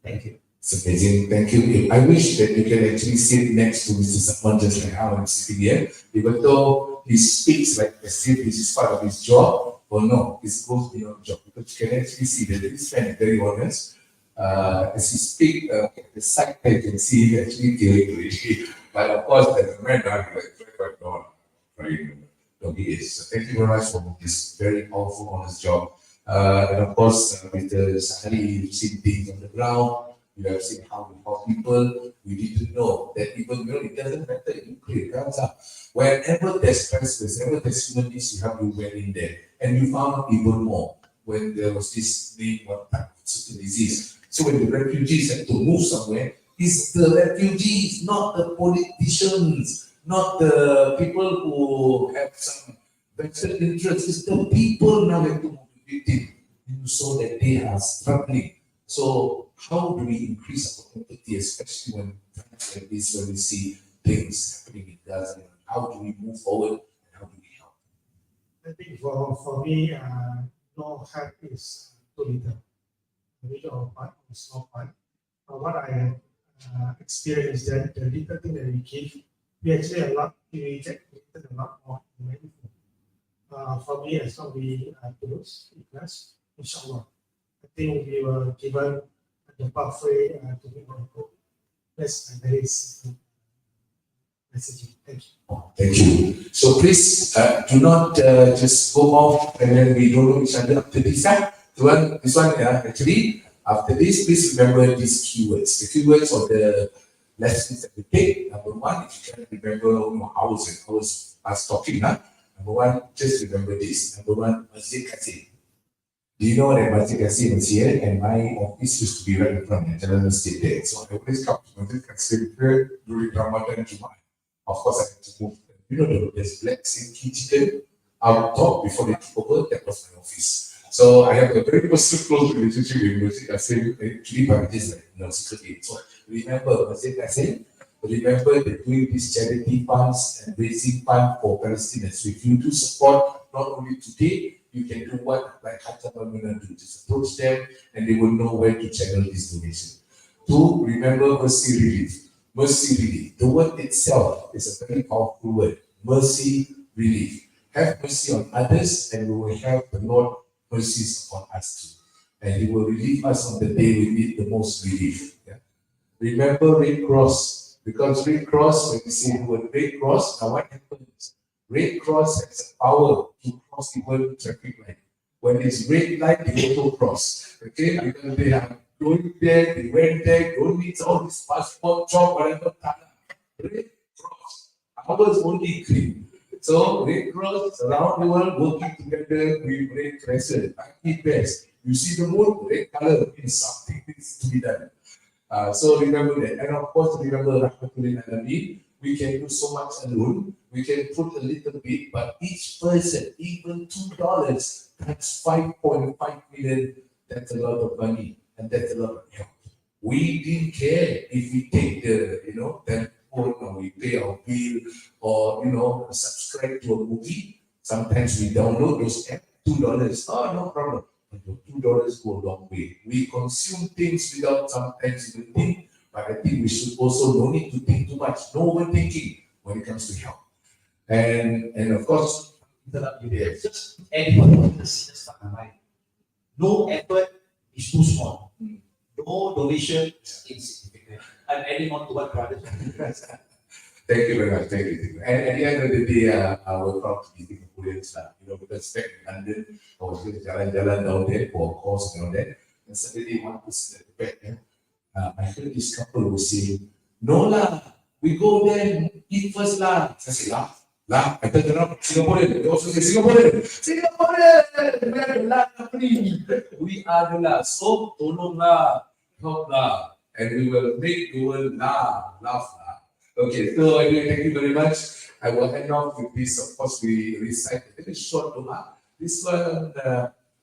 Thank you. It's amazing. Thank you. I wish that you can actually sit next to Mr. Satwan just like how I'm sitting here. Even though he speaks like as if this is part of his job, or no, this goes beyond job. Because you can actually see that this man is very honest. As he speaks, the side you can see him actually dealing with it. But of course, as a man, I'm like, no, he is. So thank you very much for this very powerful, honest job. And of course, with the Sahari, you've seen things on the ground. You have seen how we help people. We didn't know that even it doesn't matter in Ukraine. Wherever there's crisis, wherever there's human needs, you have to went in there. And you found even more when there was this name, what type of certain disease. So when the refugees had to move somewhere, it's the refugees, not the politicians, not the people who have some vested interests. It's the people now have to motivate them. You saw that they are struggling. So how do we increase our empathy, especially when times like this, when we see things happening in Gaza? How do we move forward and how do we help? I think for me, no help is too little. A little part or small part. What I have experienced is that the little thing that we give, we actually we get a lot more meaningful. For me, as long as we close, inshallah, I think we were given the pathway to be able to go. That's a very simple messaging. Thank you. Thank you. So please do not just go off and then we don't know each other after this. This one, actually, after this, please remember these keywords. The keywords of the lessons that we take. Number one, if you can remember hours and hours us talking. Number one, just remember this. Number one, Masjid Kasih. Do you know that Masjid Kasih was here and my office used to be right in front of Jalan Masjid there. So I always come to Masjid Kasih during Ramadan Jumat. Of course, I had to move. There's black silky chicken out top before they took over. That was my office. So I have a very personal close relationship with Masjid Kasih, actually by this secretly. So remember Masjid Kasih, remember that doing these charity funds and raising funds for Palestinians. So if you do support not only today, you can do what like 𝐏𝒂𝒏𝒊𝒂𝒏 do. Just approach them and they will know where to channel this donation. Two, remember mercy relief. Mercy relief. The word itself is a very powerful word. Mercy relief. Have mercy on others and we will have the Lord mercies on us too. And He will relieve us on the day we need the most relief. Yeah? Remember Red Cross, because Red Cross, when you see the word Red Cross, now what happens? Red Cross has a power to cross even traffic light. When it's red light, they also cross. Okay, because they are going there, they went there, don't need all this passport, job, whatever. Red Cross, ours only green. So Red Cross around the world working together with Red Crescent, 𝐼𝒑𝒂𝒏𝒊𝒂𝒏. You see the moon, red color means something needs to be done. So remember that. And of course, remember 𝒓𝒂𝒏𝒊𝒂𝒏. We can do so much alone. We can put a little bit, but each person, even $2, that's 5.5 million. That's a lot of money, and that's a lot of help. We didn't care if we take the, that phone or we pay our bill or, subscribe to a movie. Sometimes we download those apps, $2. Oh, no problem. But the $2 go a long way. We consume things without sometimes even think, but I think we should also no need to think too much. No overthinking when it comes to health. And of course, just anyone just start my mind. No effort is too small. No donation is insignificant. I'm adding on to what brothers. Thank you very much. Thank you. And at the end of the day, we're proud to be Singaporeans, because back in London, I was going to jalan-jalan down there for a course down there, and suddenly one person at the back, I heard this couple was saying, "No lah, we go there and eat first lah." I said, lah, I turned around, Singaporean. They also say Singaporean, we are the lah company. We are the lah. So, tolong lah, help lah, and we will make the world laugh lah. Okay, so anyway, thank you very much. I will end off with this. Of course, we recite a very short doa. This one,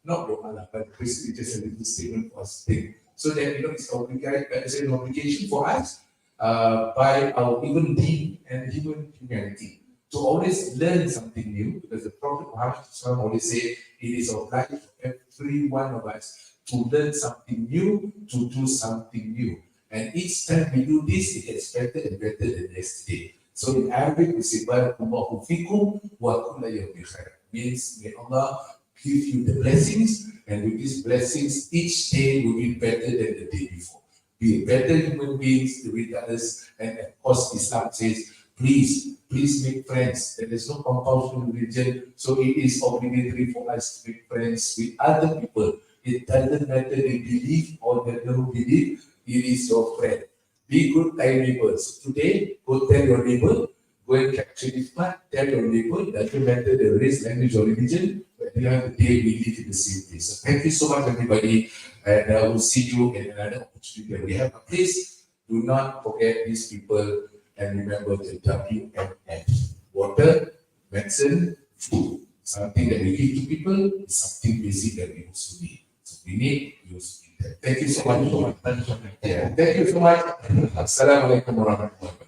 not doa, but basically just a little statement for us to think. So that it's an obligation for us by our even deen and human humanity to always learn something new, because the Prophet Muhammad always say it is of life for every one of us to learn something new, to do something new. And each time we do this, it gets better and better than yesterday. So in Arabic, we say, Barakallahu fikum wa kulla yawmin khair. Means, may Allah give you the blessings, and with these blessings, each day will be better than the day before. Be better human beings with others. And of course, Islam says, please make friends. There is no compulsion religion, so it is obligatory for us to make friends with other people. It doesn't matter they believe or they don't believe. It is your friend. Be good Thai neighbors. Today, go tell your neighbor, go and capture this part, tell your neighbor, doesn't matter the race, language, or religion, but at the end of the day, we live in the same place. So thank you so much, everybody, and I will see you in another opportunity that we have. Please do not forget these people and remember the WMF. Water, medicine, food. Something that we give to people is something basic that we also need. So we need, we also need that. Thank you so much. Yeah. Thank you so much. Assalamualaikum warahmatullahi wabarakatuh.